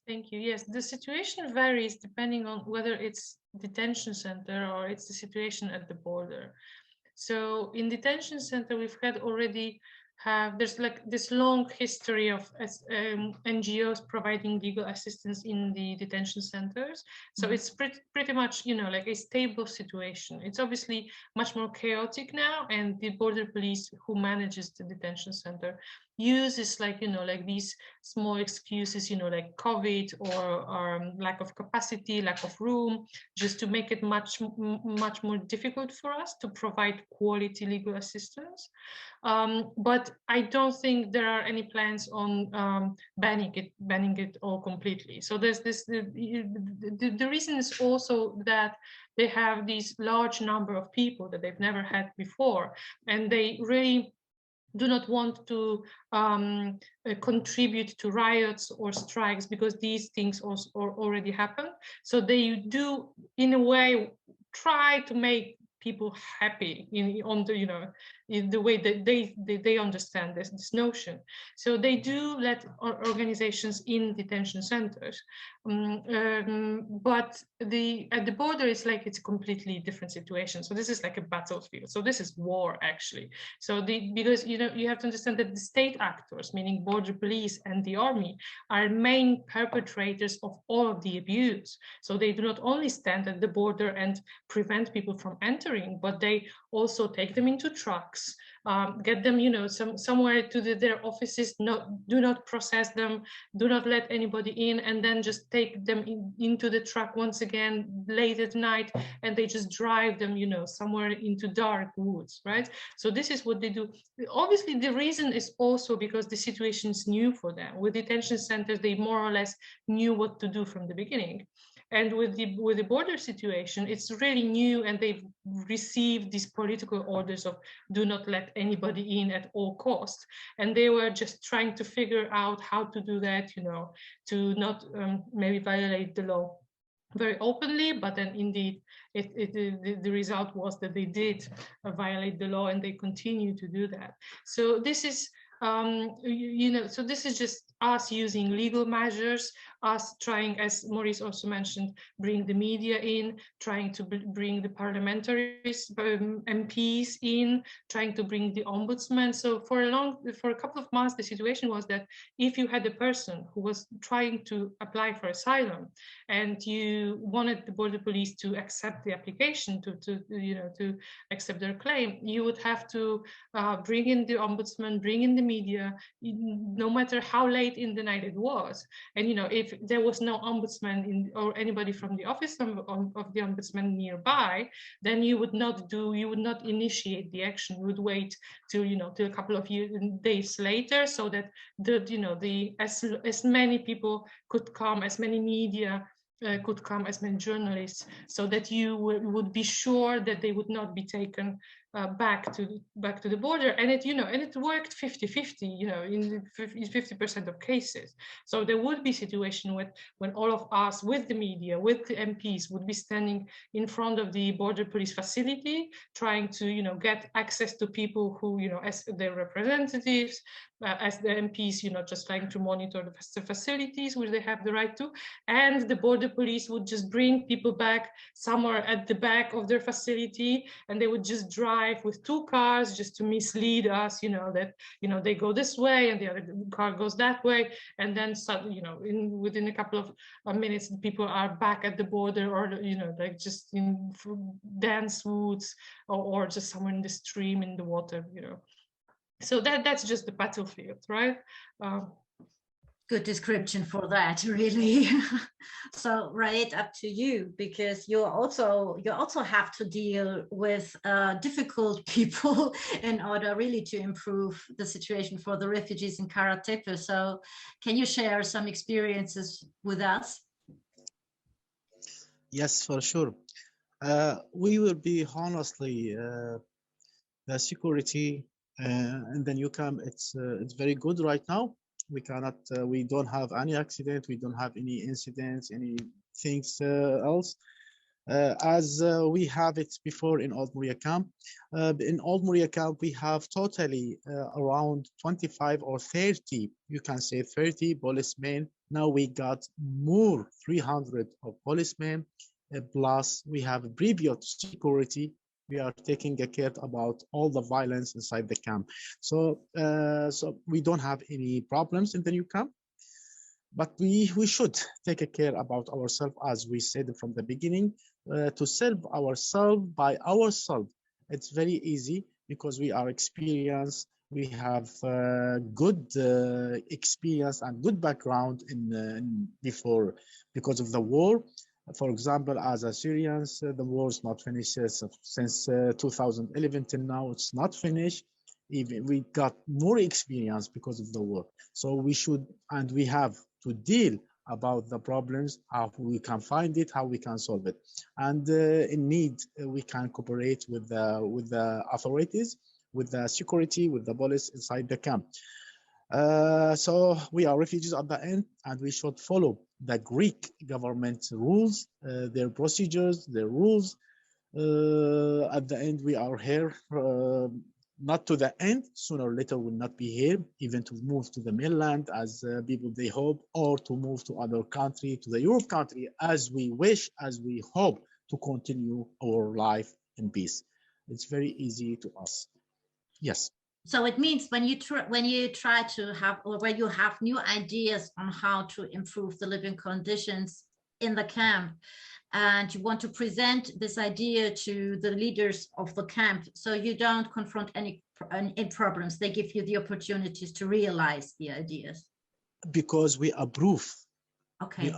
Thank you. Yes, the situation varies depending on whether it's detention center or it's the situation at the border. So in detention center, we've had already there's like this long history of NGOs providing legal assistance in the detention centers. So it's pretty much, you know, like a stable situation. It's obviously much more chaotic now, and the border police who manages the detention center uses like, you know, like these small excuses, you know, like COVID or lack of capacity, lack of room, just to make it much more difficult for us to provide quality legal assistance. But I don't think there are any plans on banning it all completely. So there's this, the reason is also that they have these large number of people that they've never had before, and they really do not want to contribute to riots or strikes, because these things also already happen. So they do, in a way, try to make people happy on the, in the way that they understand this notion. So they do let organizations in detention centers, but at the border it's like it's a completely different situation. So this is like a battlefield. So this is war, actually. So because you have to understand that the state actors, meaning border police and the army, are main perpetrators of all of the abuse. So they do not only stand at the border and prevent people from entering, but they also take them into trucks, get them, somewhere to their offices, do not process them, do not let anybody in, and then just take them into the truck once again late at night, and they just drive them, somewhere into dark woods, right? So this is what they do. Obviously, the reason is also because the situation is new for them. With detention centers, they more or less knew what to do from the beginning. And with the border situation, it's really new, and they've received these political orders of do not let anybody in at all costs. And they were just trying to figure out how to do that, to not maybe violate the law very openly, but then indeed the result was that they did violate the law, and they continue to do that. So this is so this is just us using legal measures, us trying, as Maurice also mentioned, bring the media in, trying to bring the parliamentaries, MPs in, trying to bring the ombudsman. So for a couple of months, the situation was that if you had a person who was trying to apply for asylum, and you wanted the border police to accept the application, to accept their claim, you would have to bring in the ombudsman, bring in the media, no matter how late in the night it was. And if there was no ombudsman or anybody from the office of the ombudsman nearby, then you would not initiate the action. You would wait till till a couple of days later, so that as many people could come, as many media could come, as many journalists, so that you would be sure that they would not be taken back to the border. And it worked 50-50, in 50% of cases. So there would be situation when all of us, with the media, with the MPs, would be standing in front of the border police facility, trying to get access to people who as their representatives, as the MPs, just trying to monitor the facilities which they have the right to, and the border police would just bring people back somewhere at the back of their facility, and they would just drive with two cars just to mislead us, that they go this way and the other car goes that way, and then within a couple of minutes people are back at the border, or like just in dense woods, or just somewhere in the stream, in the water. So that's just the battlefield, right? Good description for that, really. So right up to you, because you also have to deal with difficult people in order really to improve the situation for the refugees in Karatepe. So can you share some experiences with us? Yes, for sure. We will be honestly, the security in the new camp, it's very good right now. We don't have any accident, we don't have any incidents, any things else, as we have it before in Old Moria camp. In Old Moria camp, we have totally around 25 or 30, you can say 30 policemen. Now we got more 300 of policemen, plus we have previous security. We are taking care about all the violence inside the camp. So we don't have any problems in the new camp, but we should take care about ourselves, as we said from the beginning, to serve ourselves by ourselves. It's very easy because we are experienced. We have good experience and good background in before, because of the war. For example, as Assyrians, the war is not finished since 2011 till now. It's not finished. Even we got more experience because of the war. So we should, and we have to deal about the problems, how we can find it, how we can solve it. And in need, we can cooperate with the authorities, with the security, with the police inside the camp. So we are refugees at the end, and we should follow the Greek government rules, their procedures, their rules. At the end, we are here, not to the end, sooner or later we'll not be here, even to move to the mainland as people they hope, or to move to other country, to the Europe country, as we wish, as we hope to continue our life in peace. It's very easy to us. Yes. So it means when you try to have, or when you have new ideas on how to improve the living conditions in the camp, and you want to present this idea to the leaders of the camp, so you don't confront any problems, they give you the opportunities to realize the ideas. Because we approve. Okay.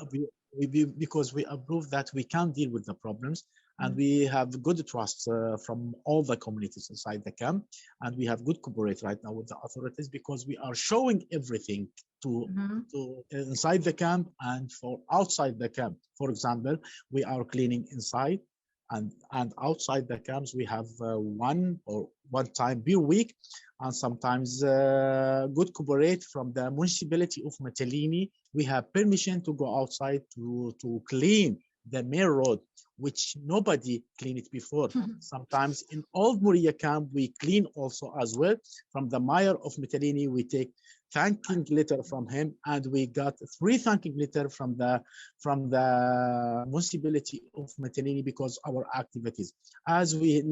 Because we approve that we can deal with the problems, and we have good trust from all the communities inside the camp, and we have good cooperation right now with the authorities, because we are showing everything to inside the camp and for outside the camp. For example, we are cleaning inside and outside the camps. We have one time per week, and sometimes good cooperate from the municipality of Mytilene. We have permission to go outside to clean the main road, which nobody cleaned it before. Sometimes in Old Moria camp, we clean also as well. From the mayor of Mytilene, we take thanking letter from him, and we got 3 thanking letter from the municipality of Mytilene because our activities. As we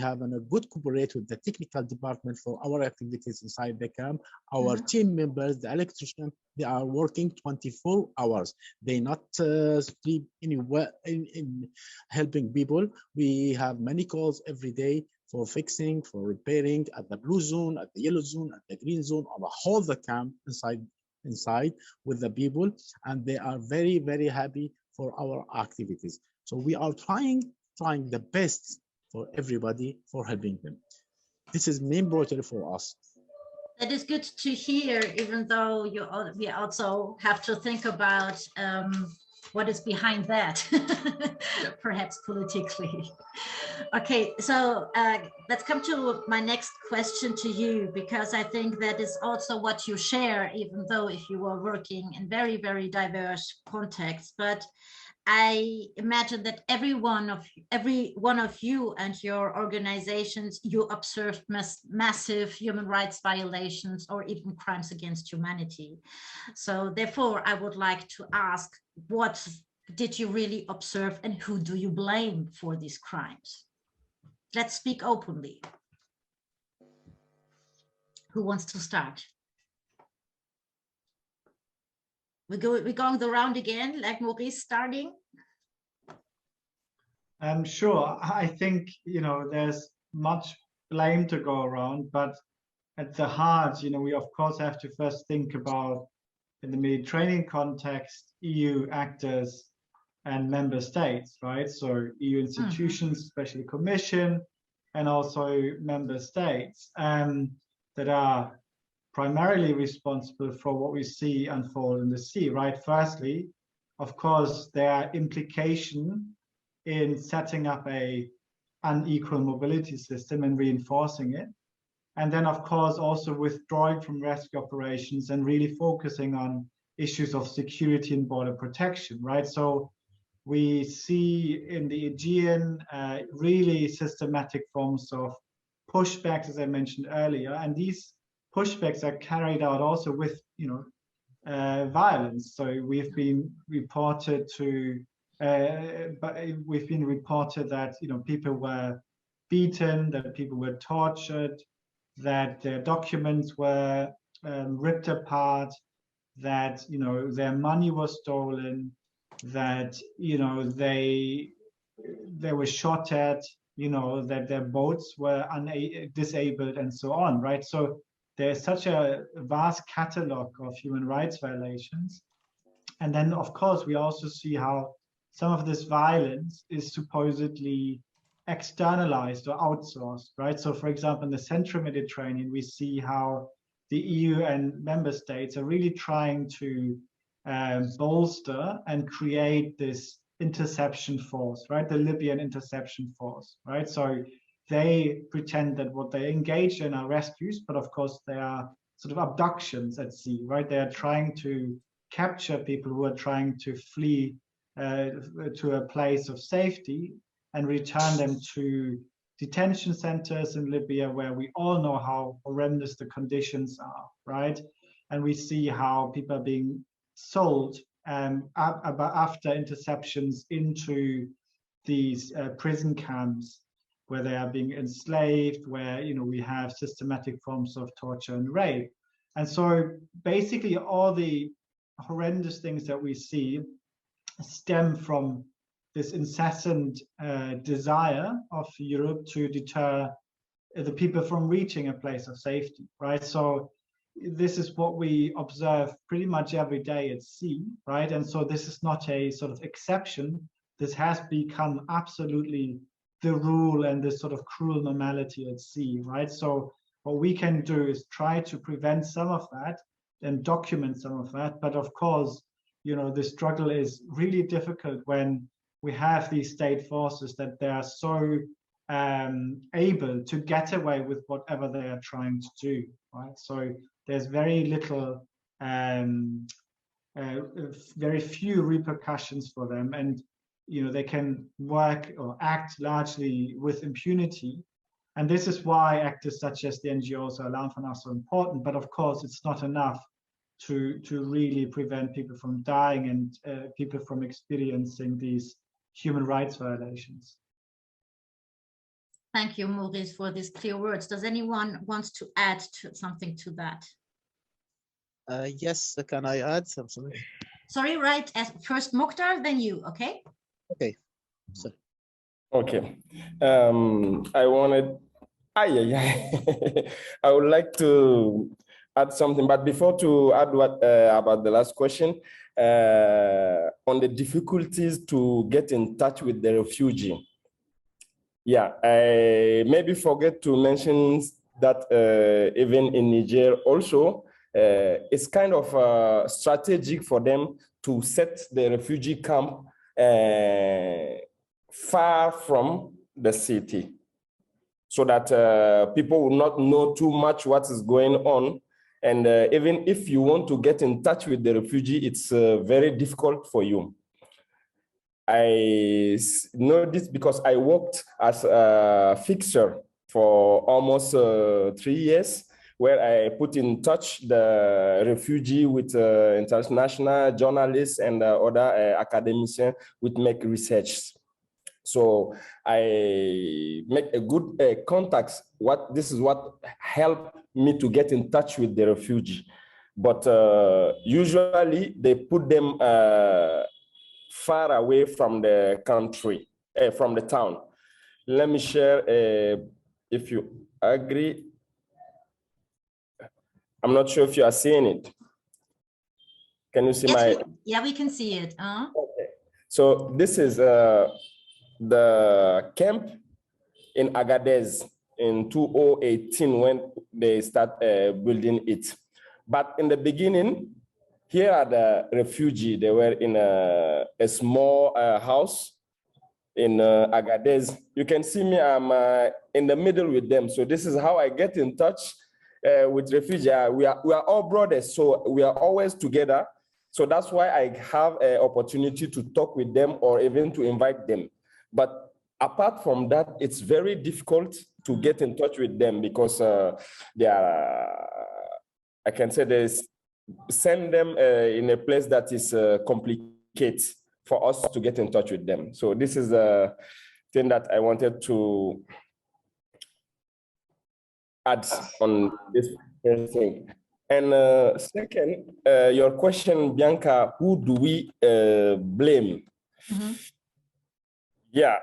have a good cooperation with the technical department for our activities inside the camp. Our team members, the electricians, they are working 24 hours. They not sleep anywhere in helping people. We have many calls every day for fixing, for repairing at the blue zone, at the yellow zone, at the green zone, on the whole the camp inside with the people, and they are very, very happy for our activities. So we are trying the best for everybody, for helping them. This is main priority for us. That is good to hear, even though we also have to think about what is behind that, perhaps politically. Okay, so let's come to my next question to you, because I think that is also what you share, even though if you are working in very, very diverse contexts. But I imagine that every one of you and your organizations, you observed massive human rights violations or even crimes against humanity. So therefore, I would like to ask, what did you really observe and who do you blame for these crimes? Let's speak openly. Who wants to start? We're going the round again, like Maurice starting. Sure. I think, there's much blame to go around, but at the heart, we of course have to first think about, in the Mediterranean context, EU actors and member states, right? So EU institutions, especially Commission, and also member states that are primarily responsible for what we see unfold in the sea, right? Firstly, of course, there are implications in setting up a unequal mobility system and reinforcing it. And then, of course, also withdrawing from rescue operations and really focusing on issues of security and border protection, right? So we see in the Aegean really systematic forms of pushbacks, as I mentioned earlier, and these pushbacks are carried out also with, violence. So we've been reported that people were beaten, that people were tortured, that their documents were ripped apart, that their money was stolen, that they were shot at, that their boats were disabled, and so on, right? So there's such a vast catalog of human rights violations. And then, of course, we also see how some of this violence is supposedly externalized or outsourced, right? So, for example, in the Central Mediterranean, we see how the EU and member states are really trying to bolster and create this interception force, right? The Libyan interception force, right? So they pretend that what they engage in are rescues, but of course they are sort of abductions at sea, right? They are trying to capture people who are trying to flee to a place of safety and return them to detention centers in Libya, where we all know how horrendous the conditions are, right? And we see how people are being sold after interceptions into these prison camps, where they are being enslaved, where we have systematic forms of torture and rape. And so basically all the horrendous things that we see stem from this incessant desire of Europe to deter the people from reaching a place of safety, right? So this is what we observe pretty much every day at sea, right? And so this is not a sort of exception. This has become absolutely the rule and this sort of cruel normality at sea, right? So what we can do is try to prevent some of that and document some of that. But of course, the struggle is really difficult when we have these state forces that they are so able to get away with whatever they are trying to do, right? So there's very little, very few repercussions for them, and they can work or act largely with impunity. And this is why actors such as the NGOs or Alarm are so important. But of course, it's not enough to really prevent people from dying and people from experiencing these human rights violations. Thank you, Maurice, for these clear words. Does anyone want to add something to that? Yes, can I add something? Sorry, right, as first Mokhtar, then you, okay? Okay. So. Okay. I wanted, I would like to add something, but before to add what about the last question, on the difficulties to get in touch with the refugee. Yeah, I maybe forget to mention that even in Niger also, it's kind of strategic for them to set the refugee camp far from the city, so that people will not know too much what is going on. And even if you want to get in touch with the refugee, it's very difficult for you. I know this because I worked as a fixer for almost 3 years, where I put in touch the refugee with international journalists and other academicians with make research. So I make a good contacts. This is what helped me to get in touch with the refugee. But usually they put them far away from the country, from the town. Let me share, if you agree. I'm not sure if you are seeing it. Can you see yes, my? Yeah, we can see it. Okay. So this is the camp in Agadez in 2018 when they start building it. But in the beginning, here are the refugees. They were in a small house in Agadez. You can see me, I'm in the middle with them. So this is how I get in touch with refugees. We are all brothers, so we are always together. So that's why I have an opportunity to talk with them or even to invite them. But apart from that, it's very difficult to get in touch with them because they are, I can say this, send them in a place that is complicated for us to get in touch with them. So this is a thing that I wanted to add on this first thing. And second, your question, Bianca, who do we blame? Mm-hmm. Yeah,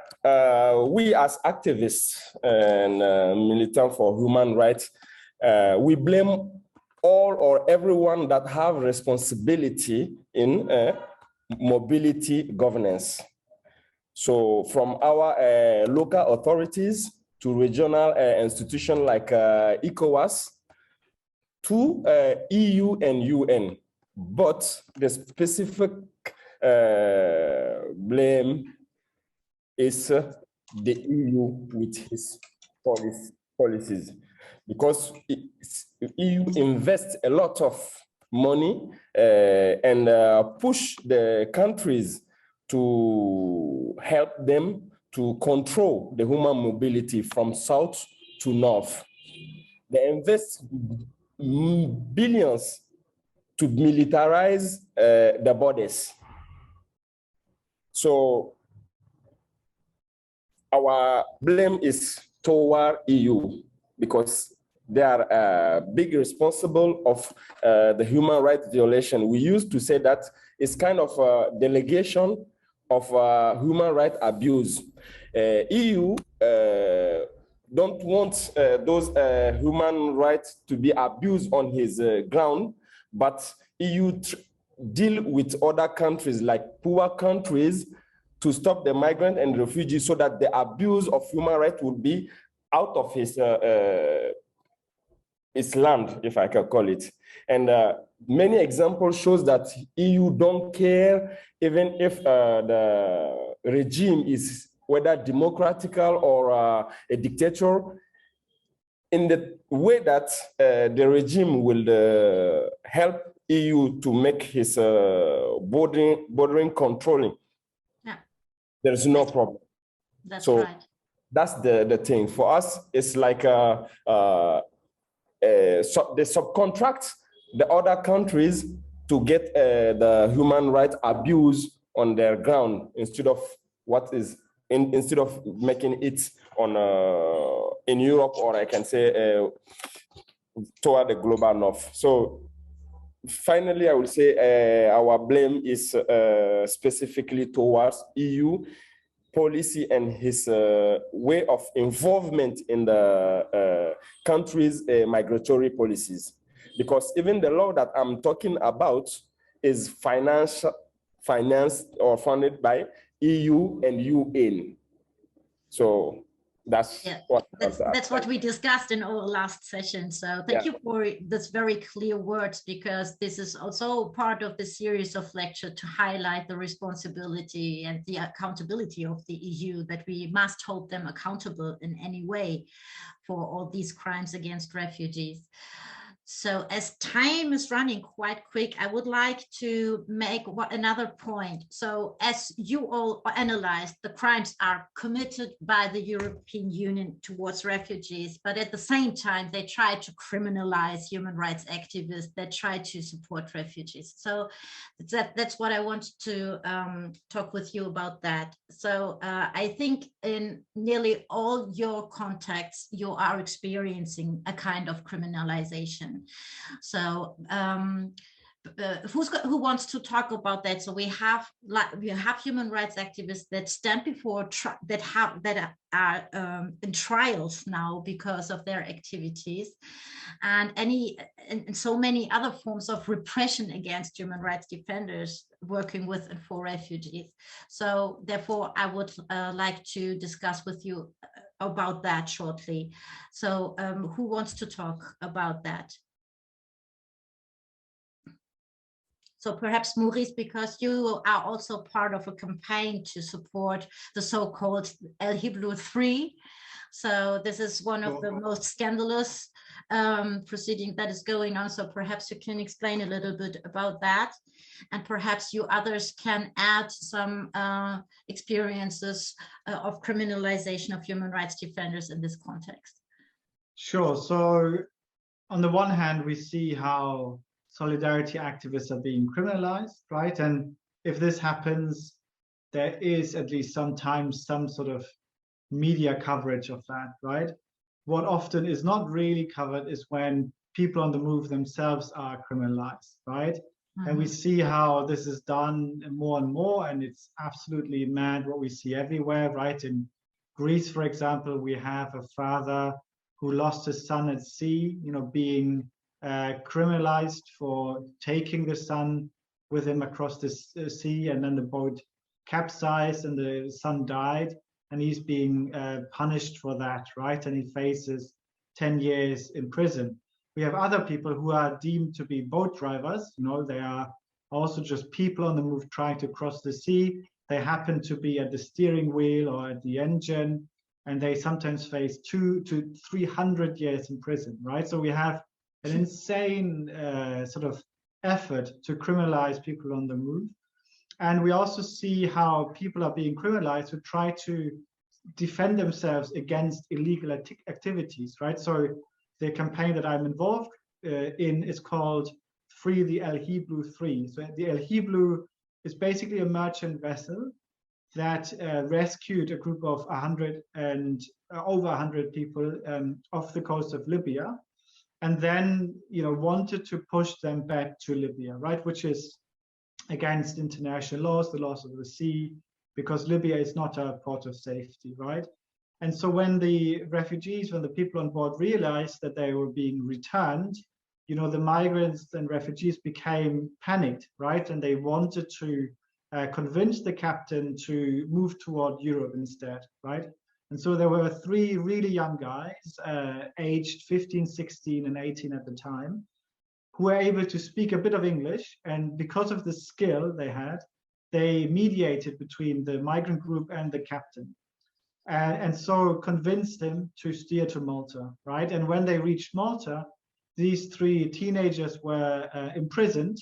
we as activists and militants for human rights, we blame all or everyone that have responsibility in mobility governance. So from our local authorities to regional institutions like ECOWAS to EU and UN. but the specific blame is the EU with his policies, because EU invests a lot of money and push the countries to help them to control the human mobility from south to north. They invest billions to militarize the borders. So our blame is toward EU, because they are big responsible of the human rights violation. We used to say that it's kind of a delegation of human rights abuse. EU don't want those human rights to be abused on his ground, but EU deal with other countries like poor countries to stop the migrant and refugees, so that the abuse of human rights would be out of his land, if I can call it. And many examples shows that EU don't care even if the regime is whether democratical or a dictator, in the way that the regime will help EU to make his bordering controlling. Yeah. There's no problem. That's so right. That's the thing. For us, it's like so they subcontract the other countries to get the human rights abuse on their ground, instead of instead of making it on in Europe, or I can say toward the global north. So finally, I will say our blame is specifically towards EU policy and his way of involvement in the country's migratory policies. Because even the law that I'm talking about is financed or funded by EU and UN. So that's what we discussed in our last session. So thank you for this very clear words, because this is also part of the series of lectures to highlight the responsibility and the accountability of the EU, that we must hold them accountable in any way for all these crimes against refugees. So as time is running quite quick, I would like to make another point. So as you all analyzed, the crimes are committed by the European Union towards refugees, but at the same time, they try to criminalize human rights activists that try to support refugees. So that's what I want to talk with you about that. So I think in nearly all your contacts, you are experiencing a kind of criminalization. So who wants to talk about that? So we have human rights activists that stand before that are in trials now because of their activities, and so many other forms of repression against human rights defenders working with and for refugees. So therefore, I would like to discuss with you about that shortly. So who wants to talk about that? So perhaps Maurice, because you are also part of a campaign to support the so-called LERRN 3. So this is one of the most scandalous proceedings that is going on. So perhaps you can explain a little bit about that. And perhaps you others can add some experiences of criminalization of human rights defenders in this context. Sure. So on the one hand, we see how solidarity activists are being criminalized, right? And if this happens, there is at least sometimes some sort of media coverage of that, right? What often is not really covered is when people on the move themselves are criminalized, right? Mm-hmm. And we see how this is done more and more, and it's absolutely mad what we see everywhere, right? In Greece, for example, we have a father who lost his son at sea, being criminalized for taking the son with him across the sea, and then the boat capsized and the son died, and he's being punished for that, right? And he faces 10 years in prison. We have other people who are deemed to be boat drivers. You know, they are also just people on the move trying to cross the sea. They happen to be at the steering wheel or at the engine, and they sometimes face 200 to 300 years in prison, right? So we have an insane sort of effort to criminalize people on the move. And we also see how people are being criminalized who try to defend themselves against illegal activities, right? So the campaign that I'm involved in is called Free the LERRN 3. So the LERRN is basically a merchant vessel that rescued a group of 100 and over 100 people off the coast of Libya, and then, you know, wanted to push them back to Libya, right? Which is against international laws, the laws of the sea, because Libya is not a port of safety, right? And so when the refugees, when the people on board realized that they were being returned, you know, the migrants and refugees became panicked, right? And they wanted to convince the captain to move toward Europe instead, right? And so there were 3 really young guys, aged 15, 16, and 18 at the time, who were able to speak a bit of English. And because of the skill they had, they mediated between the migrant group and the captain. And so convinced him to steer to Malta, right? And when they reached Malta, these 3 teenagers were imprisoned,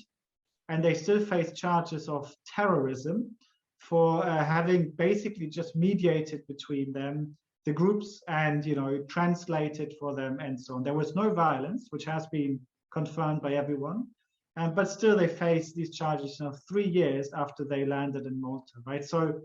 and they still face charges of terrorism for having basically just mediated between them, the groups, and, you know, translated for them and so on. There was no violence, which has been confirmed by everyone, but still they face these charges of 3 years after they landed in Malta, right? So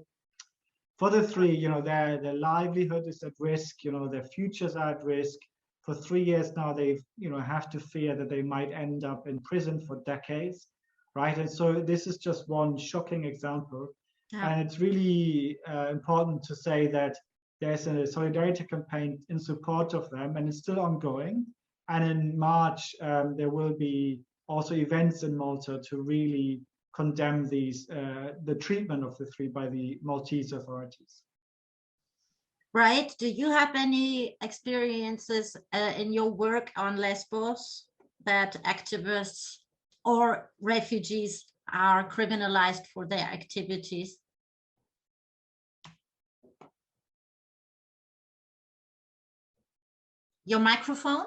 for the 3, you know, their livelihood is at risk, you know, their futures are at risk. For 3 years now, they've, you know, have to fear that they might end up in prison for decades, right? And so this is just one shocking example. Yeah. And it's really important to say that there's a solidarity campaign in support of them, and it's still ongoing. And in March, there will be also events in Malta to really condemn these, the treatment of the 3 by the Maltese authorities. Right. Do you have any experiences in your work on Lesbos that activists or refugees are criminalized for their activities? Your microphone?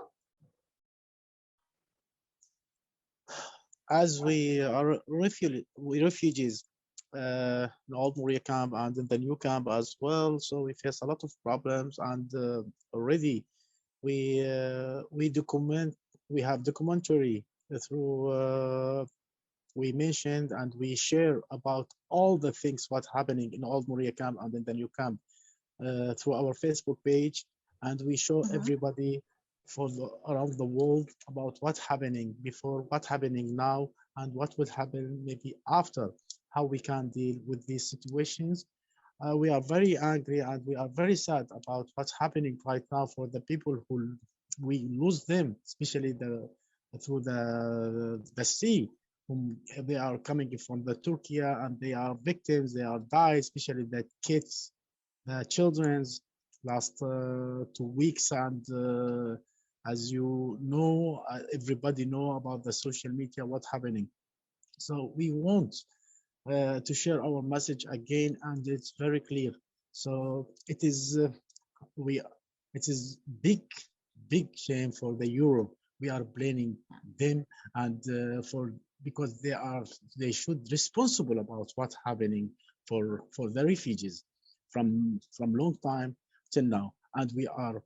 As we are refugees in Old Moria camp and in the new camp as well, so we face a lot of problems, and already we have documentary through we mentioned, and we share about all the things what's happening in Old Moria camp and in the new camp through our Facebook page, and we show everybody around the world about what's happening before, what's happening now, and what will happen maybe after, how we can deal with these situations. We are very angry and we are very sad about what's happening right now for the people who we lose them, especially through the sea. They are coming from the Turkey and they are victims, they are died, especially the kids, the children's last 2 weeks. And as you know, everybody know about the social media, what's happening. So we want to share our message again, and it's very clear. So it is big shame for the Europe. We are blaming them, and because they should responsible about what's happening for the refugees from long time till now. And we are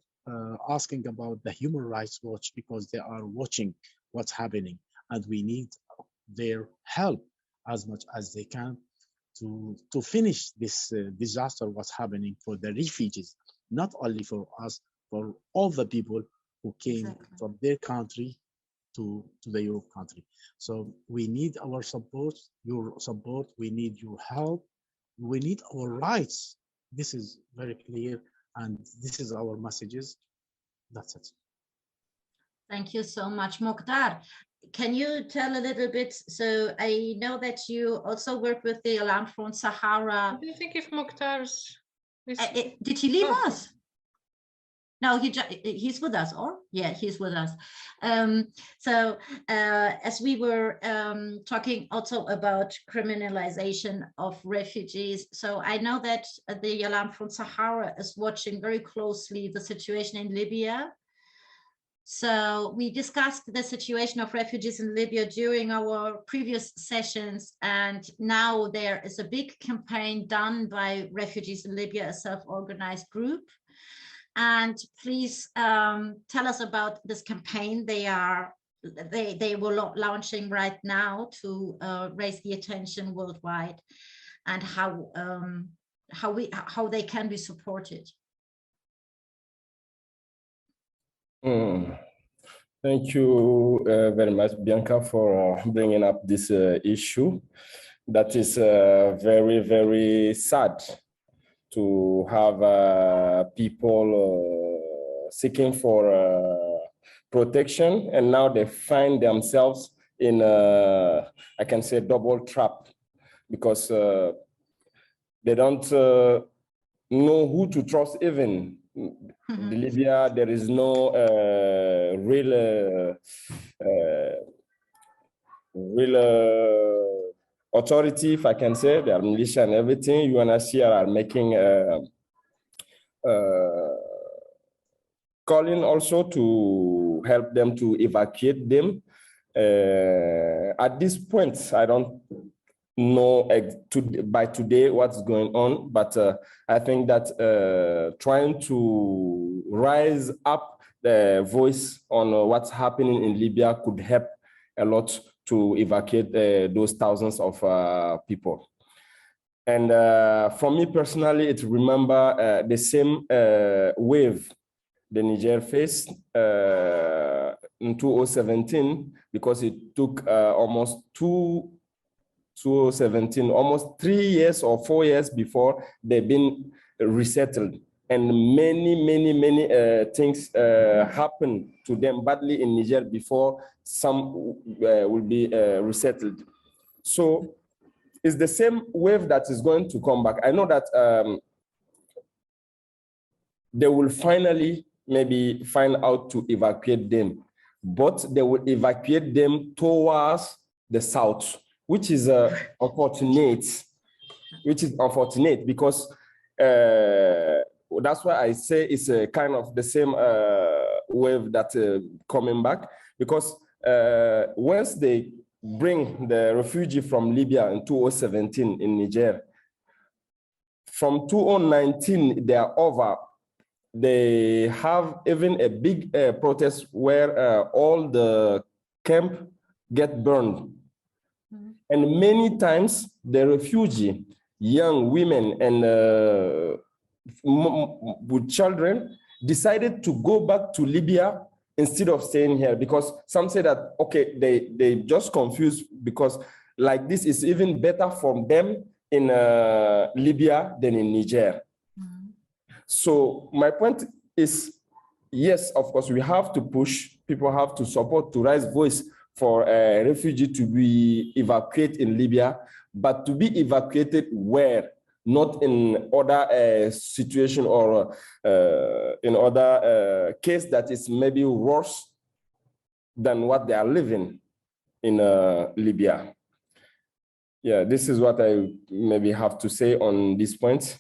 asking about the Human Rights Watch, because they are watching what's happening, and we need their help as much as they can to finish this disaster what's happening for the refugees, not only for us, for all the people who came from their country to the Europe country. So we need our support, your support, we need your help, we need our rights. This is very clear, and this is our messages. That's it. Thank you so much, Mokhtar. Can you tell a little bit? So I know that you also work with the Alarm Front Sahara. I think if Mokhtar's... Did he leave us? No, he's with us, or yeah, he's with us. As we were talking also about criminalization of refugees, so I know that the Alarm from Sahara is watching very closely the situation in Libya. So we discussed the situation of refugees in Libya during our previous sessions, and now there is a big campaign done by Refugees in Libya, a self-organized group. And please tell us about this campaign they were launching right now to raise the attention worldwide, and how they can be supported. Thank you very much, Bianca, for bringing up this issue. That is very, very sad to have people seeking for protection, and now they find themselves in I can say double trap, because they don't know who to trust even. In Libya, there is no real authority, if I can say. There are militia and everything. UNHCR are making calling also to help them to evacuate them. At this point, I don't know by today what's going on, but I think that trying to rise up the voice on what's happening in Libya could help a lot to evacuate those thousands of people. And for me personally, it remember the same wave the Niger faced in 2017, because it took almost 2017, almost 3 years or 4 years before they've been resettled. And many things happen to them badly in Niger before some will be resettled. So it's the same wave that is going to come back. I know that they will finally maybe find out to evacuate them, but they will evacuate them towards the south, which is unfortunate. Because that's why I say it's a kind of the same wave that coming back, because once they bring the refugee from Libya in 2017 in Niger, from 2019 they are over. They have even a big protest where all the camp get burned. And many times the refugee, young women and with children, decided to go back to Libya instead of staying here, because some say that, okay, they just confused, because like this is even better for them in Libya than in Niger. So my point is, yes, of course, we have to push, people have to support, to raise voice for a refugee to be evacuated in Libya, but to be evacuated where? Not in other situation or in other case that is maybe worse than what they are living in Libya. Yeah, this is what I maybe have to say on this point.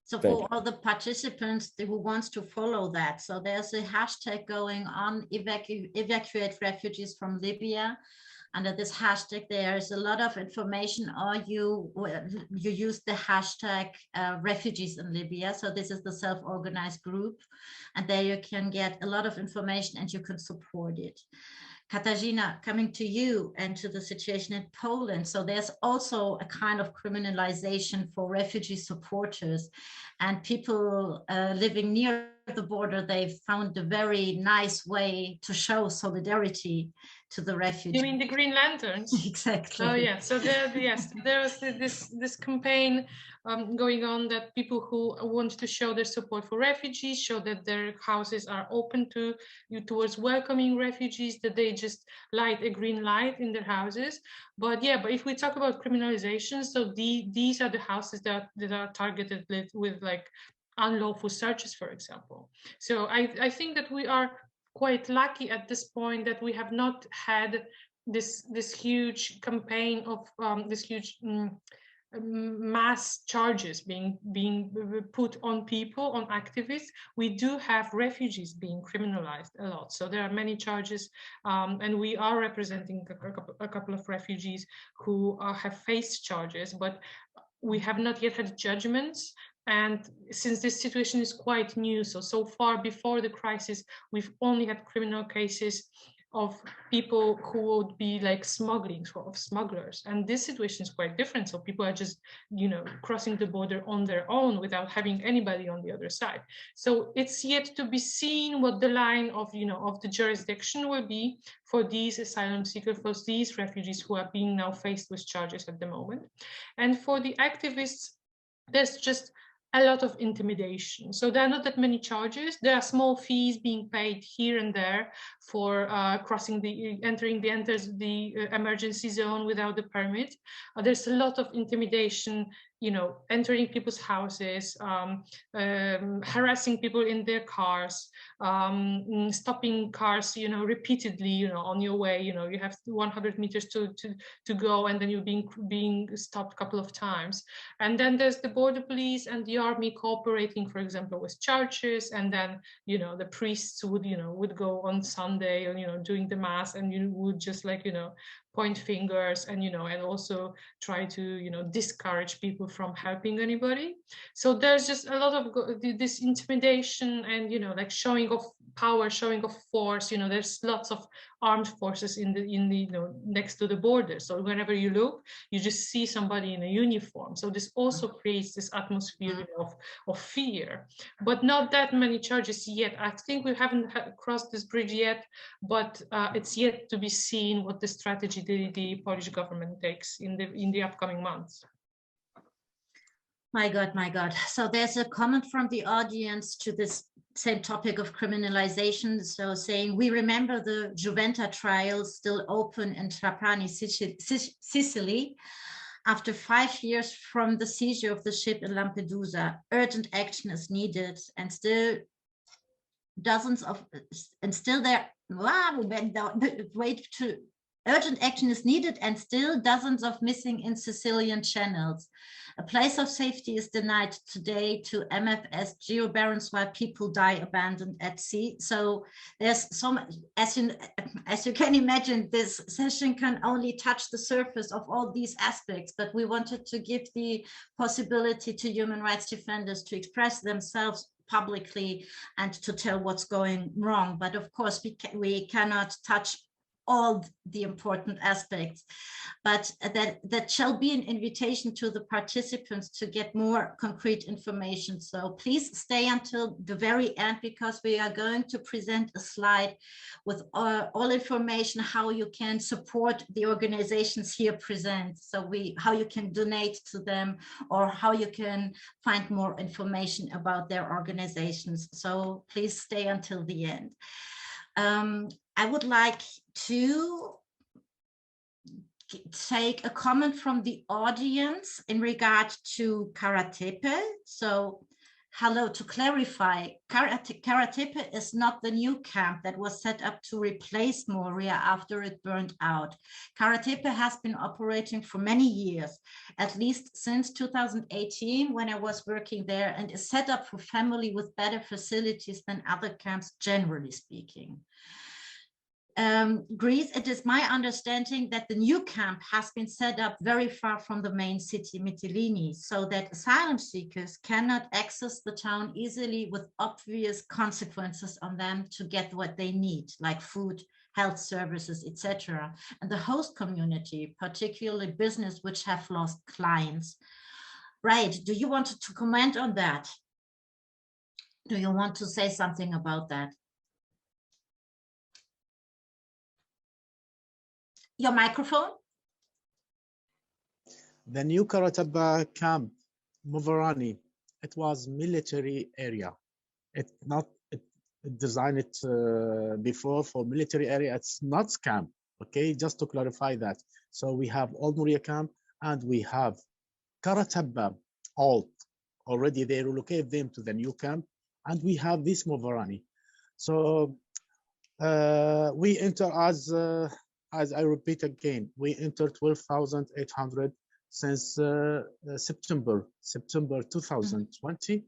So for all the participants who wants to follow that, so there's a hashtag going on, evacuate refugees from Libya. Under this hashtag, there's a lot of information, or you use the hashtag refugees in Libya. So this is the self-organized group, and there you can get a lot of information and you can support it. Katarzyna, coming to you and to the situation in Poland. So there's also a kind of criminalization for refugee supporters, and people living near the border, they found a very nice way to show solidarity to the refugees. You mean the Green Lanterns? Exactly. Oh yeah, so there's this campaign going on, that people who want to show their support for refugees, show that their houses are open towards welcoming refugees, that they just light a green light in their houses. But yeah, but if we talk about criminalization, so these are the houses that are targeted with like unlawful searches, for example. So I think that we are quite lucky at this point that we have not had this huge campaign of this huge mass charges being put on people, on activists. We do have refugees being criminalized a lot, so there are many charges, and we are representing a couple of refugees who have faced charges, but we have not yet had judgments. And since this situation is quite new, so far before the crisis, we've only had criminal cases of people who would be like smuggling, sort of smugglers. And this situation is quite different. So people are just, you know, crossing the border on their own without having anybody on the other side. So it's yet to be seen what the line of, you know, of the jurisdiction will be for these asylum seekers, for these refugees who are being now faced with charges at the moment. And for the activists, there's just a lot of intimidation. So there are not that many charges. There are small fees being paid here and there for entering the emergency zone without the permit. There's a lot of intimidation, you know, entering people's houses, harassing people in their cars, stopping cars, you know, repeatedly, you know, on your way. You know, you have 100 meters to go, and then you're being stopped a couple of times. And then there's the border police and the army cooperating, for example, with churches, and then, you know, the priests would go on Sunday, and, you know, doing the mass, and you would just, like, you know, point fingers and, you know, and also try to, you know, discourage people from helping anybody. So there's just a lot of this intimidation and, you know, like showing of power, showing of force. You know, there's lots of armed forces in the you know, next to the border. So whenever you look, you just see somebody in a uniform. So this also creates this atmosphere of fear, but not that many charges yet. I think we haven't crossed this bridge yet, but it's yet to be seen what the strategy the Polish government takes in the upcoming months. My God, my God. So there's a comment from the audience to this same topic of criminalization. So saying, we remember the Juventa trial still open in Trapani, Sicily, after 5 years from the seizure of the ship in Lampedusa. Urgent action is needed, and still urgent action is needed, and still dozens of missing in Sicilian channels. A place of safety is denied today to MFS geobarons while people die abandoned at sea. So there's so much, as you can imagine, this session can only touch the surface of all these aspects, but we wanted to give the possibility to human rights defenders to express themselves publicly and to tell what's going wrong. But of course, we cannot touch all the important aspects, but that shall be an invitation to the participants to get more concrete information. So please stay until the very end, because we are going to present a slide with all information how you can support the organizations here present. So how you can donate to them, or how you can find more information about their organizations. So please stay until the end. I would like to take a comment from the audience in regard to Karatepe. So, hello, to clarify, Karatepe is not the new camp that was set up to replace Moria after it burned out. Karatepe has been operating for many years, at least since 2018, when I was working there, and is set up for family with better facilities than other camps, generally speaking. Greece, it is my understanding that the new camp has been set up very far from the main city, Mytilene, so that asylum seekers cannot access the town easily, with obvious consequences on them to get what they need, like food, health services, etc. And the host community, particularly business, which have lost clients. Right, do you want to comment on that? Do you want to say something about that? Your microphone. The new Karatepe camp, Movarani, it was military area. It designed it before for military area. It's not camp. Okay, just to clarify that. So we have Old Moria camp and we have Karatepe Old. already they relocate them to the new camp, and we have this Movarani. So we enter as I repeat again, we enter 12,800 since September 2020.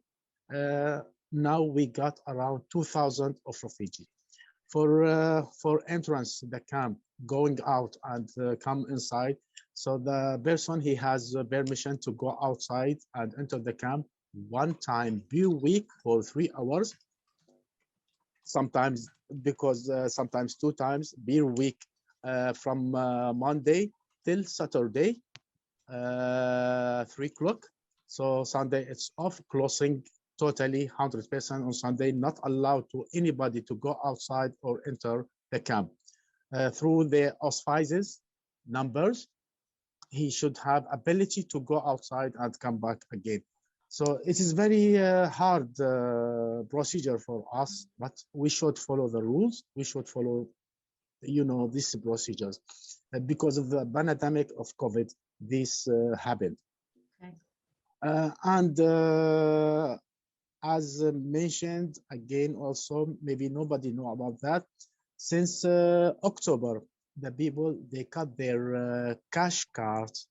Now we got around 2,000 of refugees. For entrance to the camp, going out and come inside. So the person, he has permission to go outside and enter the camp one time per week for 3 hours. Sometimes, because sometimes 2 times per week, from Monday till Saturday, 3 o'clock. So Sunday it's off, closing totally 100% on Sunday, not allowed to anybody to go outside or enter the camp. Through the auspices numbers, he should have ability to go outside and come back again. So it is very hard procedure for us, but we should follow the rules. We should follow, these procedures. Because of the pandemic of COVID, this happened. Okay. And as mentioned again, also maybe nobody know about that. Since October, the people, they cut their cash cards,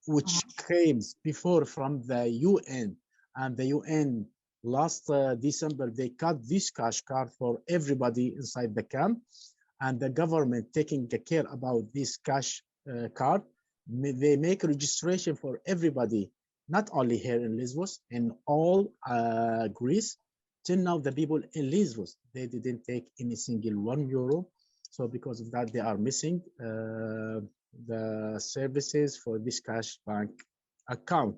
which came before from the UN, and the UN last December, they cut this cash card for everybody inside the camp, and the government taking care about this cash card. They make registration for everybody, not only here in Lesbos, in all Greece. Till now, the people in Lesbos, they didn't take any single €1. So because of that, they are missing the services for this cash bank account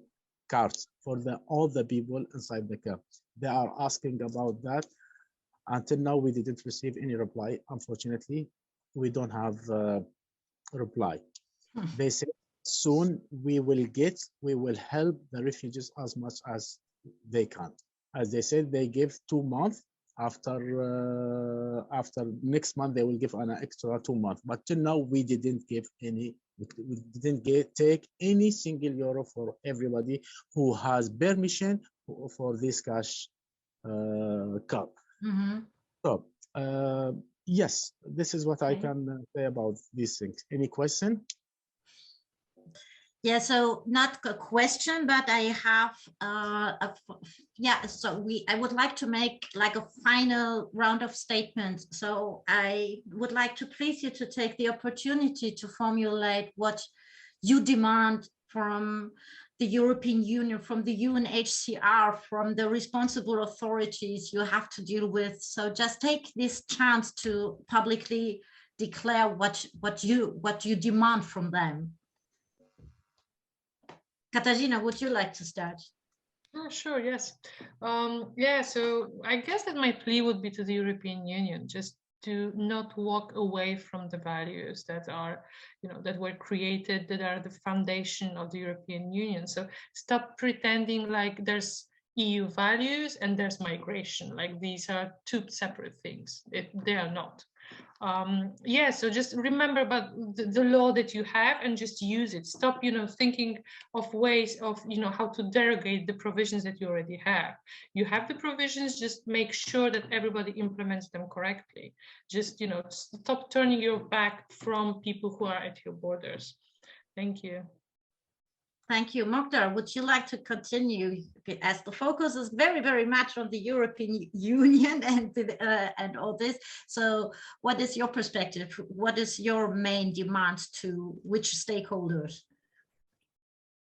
cards for all the people inside the camp. They are asking about that. Until now, we didn't receive any reply. Unfortunately, we don't have a reply. They say soon we will help the refugees as much as they can. As they said, they give 2 months. After next month, they will give an extra 2 months. But till now, we didn't give any. We didn't take any single euro for everybody who has permission for this cash card. Mm-hmm. So yes, this is what I can say about these things. Any question? Yeah, so not a question, but I have I would like to make like a final round of statements. So I would like to please you to take the opportunity to formulate what you demand from the European Union, from the UNHCR, from the responsible authorities you have to deal with. So just take this chance to publicly declare what you demand from them. Katarzyna, would you like to start? Oh, sure, yes. So I guess that my plea would be to the European Union, just to not walk away from the values that are, that were created, that are the foundation of the European Union. So stop pretending like there's EU values and there's migration, like these are 2 separate things. They are not. So just remember about the law that you have and just use it. Stop, thinking of ways of, how to derogate the provisions that you already have. You have the provisions, just make sure that everybody implements them correctly. Just, stop turning your back from people who are at your borders. Thank you. Thank you. Mokhtar, would you like to continue, as the focus is very, very much on the European Union and all this? So what is your perspective? What is your main demand to which stakeholders?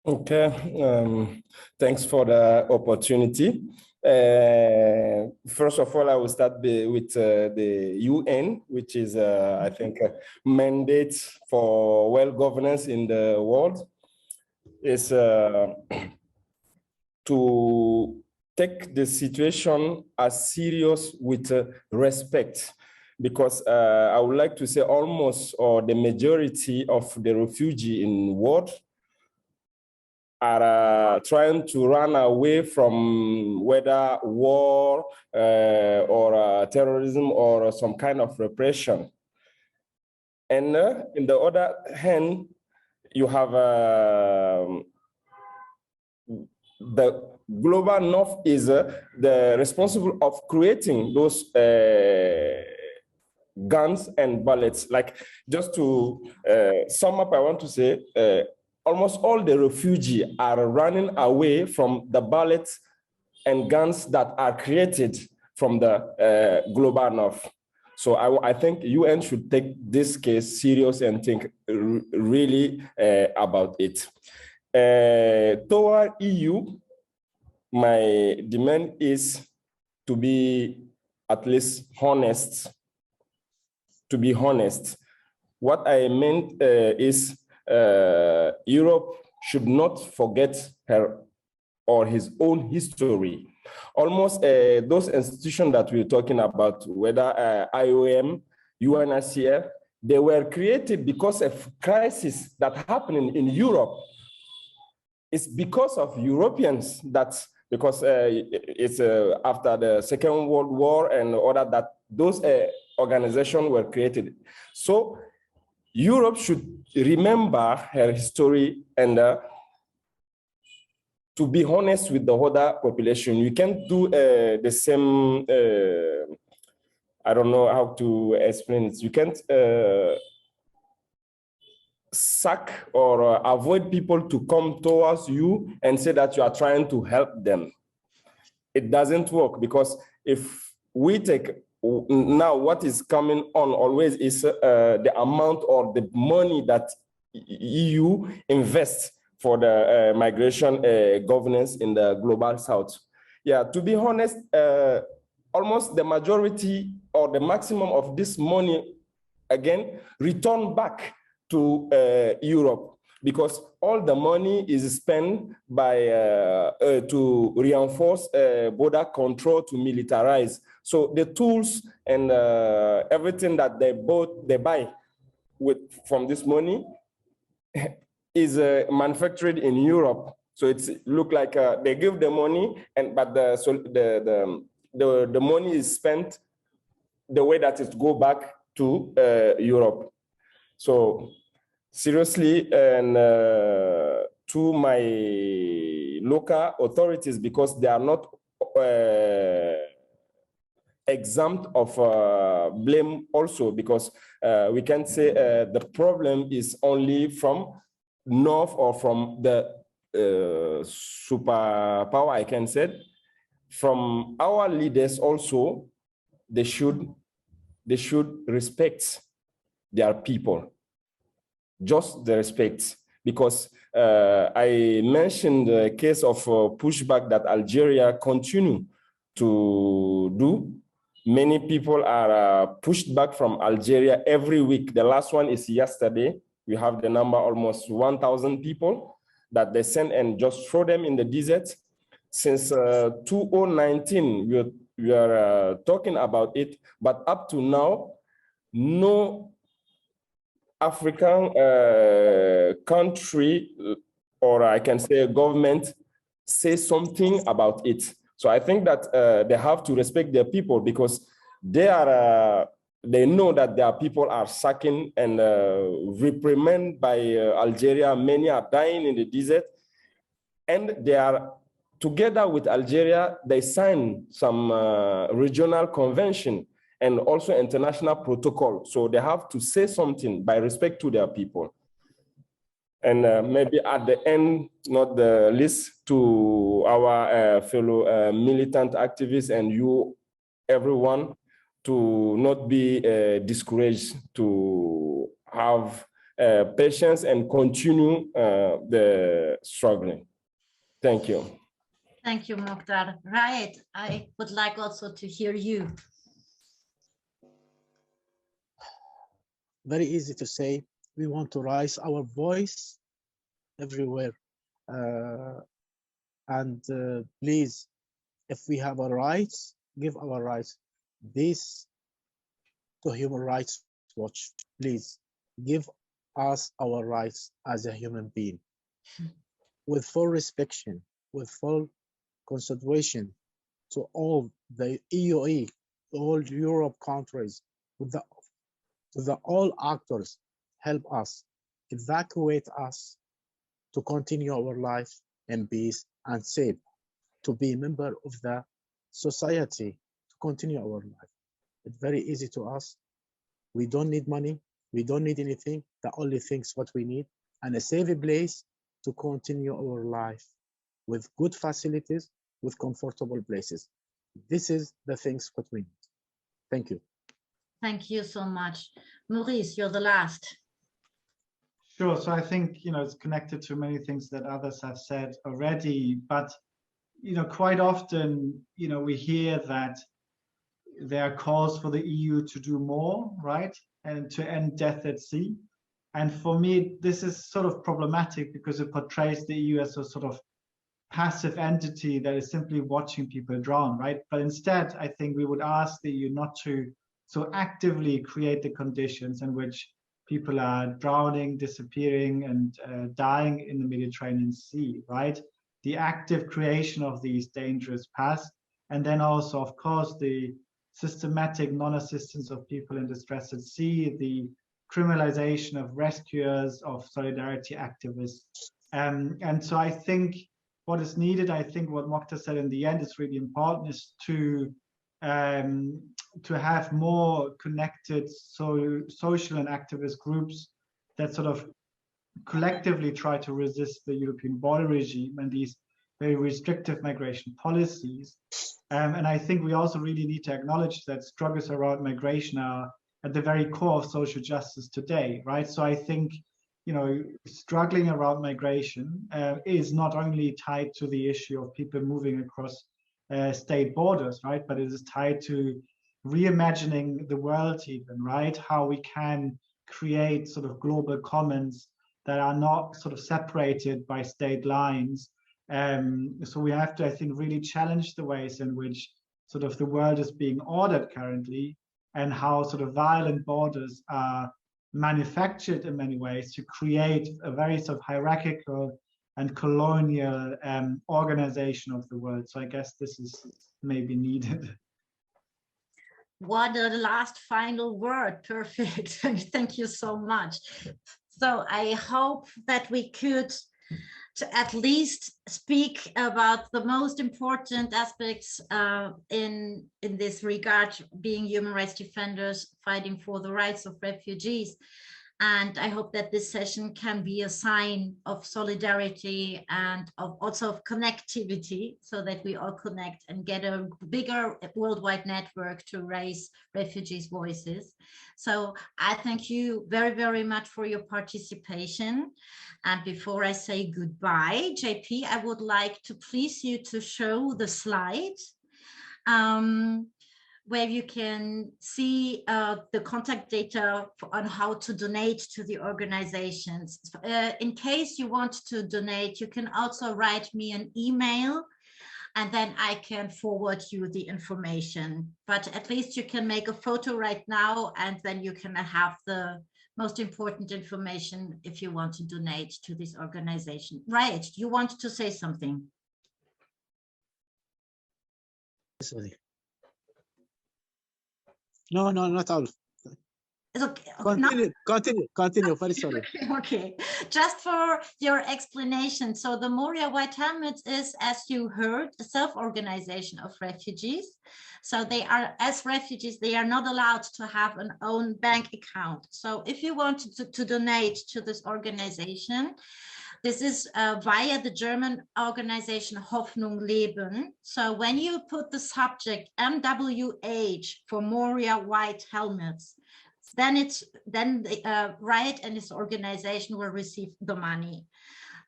Okay, thanks for the opportunity. First of all, I will start with the UN, which is, I think, a mandate for well governance in the world. Is to take the situation as serious with respect, because I would like to say almost or the majority of the refugees in the world are trying to run away from whether war or terrorism or some kind of repression. And in the other hand, you have the Global North is the responsible of creating those guns and bullets. Like, just to sum up, I want to say almost all the refugees are running away from the bullets and guns that are created from the Global North. So I think UN should take this case serious and think really about it. Toward EU, my demand is to be at least honest. To be honest, what I meant is Europe should not forget her or his own history. Almost those institutions that we're talking about, whether IOM, UNHCR, they were created because of crisis that happened in Europe. It's because of Europeans because it's after the Second World War and order that those organizations were created. So Europe should remember her history and to be honest with the other population. You can't do the same, I don't know how to explain it. You can't sack or avoid people to come towards you and say that you are trying to help them. It doesn't work, because if we take now what is coming on always is the amount or the money that EU invests for the migration governance in the global south. Yeah, to be honest, almost the majority or the maximum of this money, again, return back to Europe, because all the money is spent by to reinforce border control, to militarize. So the tools and everything that they buy from this money is manufactured in Europe. So it's look like they give the money, but the money is spent the way that it go back to Europe. So seriously, and to my local authorities, because they are not exempt of blame also, because we can't say the problem is only from North or from the superpower, I can say. From our leaders also, they should respect their people, just the respect. Because I mentioned the case of pushback that Algeria continue to do. Many people are pushed back from Algeria every week. The last one is yesterday. We have the number almost 1,000 people that they send and just throw them in the desert. Since 2019, we are talking about it, but up to now, no African country, or I can say government, say something about it. So I think that they have to respect their people, because they are they know that their people are sucking and reprimanded by Algeria. Many are dying in the desert, and they are together with Algeria. They signed some regional convention and also international protocol. So they have to say something by respect to their people. And maybe at the end, not the least, to our fellow militant activists and you, everyone, to not be discouraged, to have patience and continue the struggling. Thank you. Thank you, Mokhtar. Right, I would like also to hear you. Very easy to say. We want to raise our voice everywhere. Please, if we have our rights, give our rights. This to Human Rights Watch, please give us our rights as a human being, with full respect, with full consideration to all the EUE, all Europe countries, to the all actors, help us, evacuate us to continue our life in peace and safe. to be a member of the society to continue our life. It's very easy to us. We don't need money. We don't need anything. The only things what we need and a safe place to continue our life with good facilities, with comfortable places. This is the things what we need. Thank you. Thank you so much. Maurice, you're the last. Sure. So I think, it's connected to many things that others have said already, but, quite often, we hear that there are calls for the EU to do more, right? And to end death at sea. And for me, this is sort of problematic because it portrays the EU as a sort of passive entity that is simply watching people drown, right? But instead, I think we would ask the EU not to so actively create the conditions in which people are drowning, disappearing, and dying in the Mediterranean Sea, right? The active creation of these dangerous paths, and then also, of course, the systematic non-assistance of people in distress at sea, the criminalization of rescuers, of solidarity activists. And so I think what is needed, I think what Mokhtar said in the end is really important, is to have more connected social and activist groups that sort of collectively try to resist the European border regime and these very restrictive migration policies. And I think we also really need to acknowledge that struggles around migration are at the very core of social justice today, right? So I think, struggling around migration is not only tied to the issue of people moving across state borders, right? But it is tied to reimagining the world even, right? How we can create sort of global commons that are not sort of separated by state lines. So we have to, I think, really challenge the ways in which sort of the world is being ordered currently, and how sort of violent borders are manufactured in many ways to create a very sort of hierarchical and colonial organization of the world. So I guess this is maybe needed. What a last final word. Perfect. Thank you so much. So I hope that we could to at least speak about the most important aspects in this regard, being human rights defenders fighting for the rights of refugees. And I hope that this session can be a sign of solidarity and also of connectivity, so that we all connect and get a bigger worldwide network to raise refugees' voices. So I thank you very, very much for your participation. And before I say goodbye, JP, I would like to please you to show the slide where you can see the contact data on how to donate to the organizations. In case you want to donate, you can also write me an email, and then I can forward you the information. But at least you can make a photo right now, and then you can have the most important information if you want to donate to this organization. Right, you want to say something? Sorry. No, not all. It's okay. Continue. Very sorry. Okay, just for your explanation. So the Moria White Helmets is, as you heard, a self-organization of refugees. So they are, as refugees, they are not allowed to have an own bank account. So if you want to donate to this organization, this is via the German organization Hoffnung Leben. So when you put the subject MWH for Moria White Helmets, then Riot and his organization will receive the money.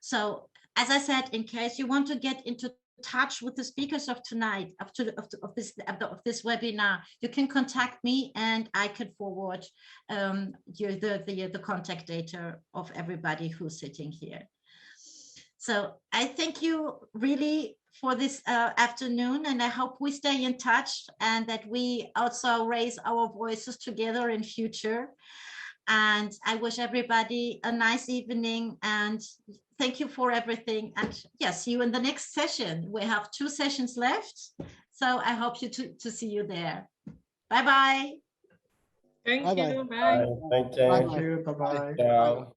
So as I said, in case you want to get into touch with the speakers of tonight, of this webinar, you can contact me and I can forward the contact data of everybody who's sitting here. So I thank you really for this afternoon, and I hope we stay in touch and that we also raise our voices together in future. And I wish everybody a nice evening, and thank you for everything. And yes, see you in the next session. We have 2 sessions left, so I hope to see you there. Bye-bye. Thank Bye-bye. you. Bye. Thank you. Thank you. Bye-bye. Ciao.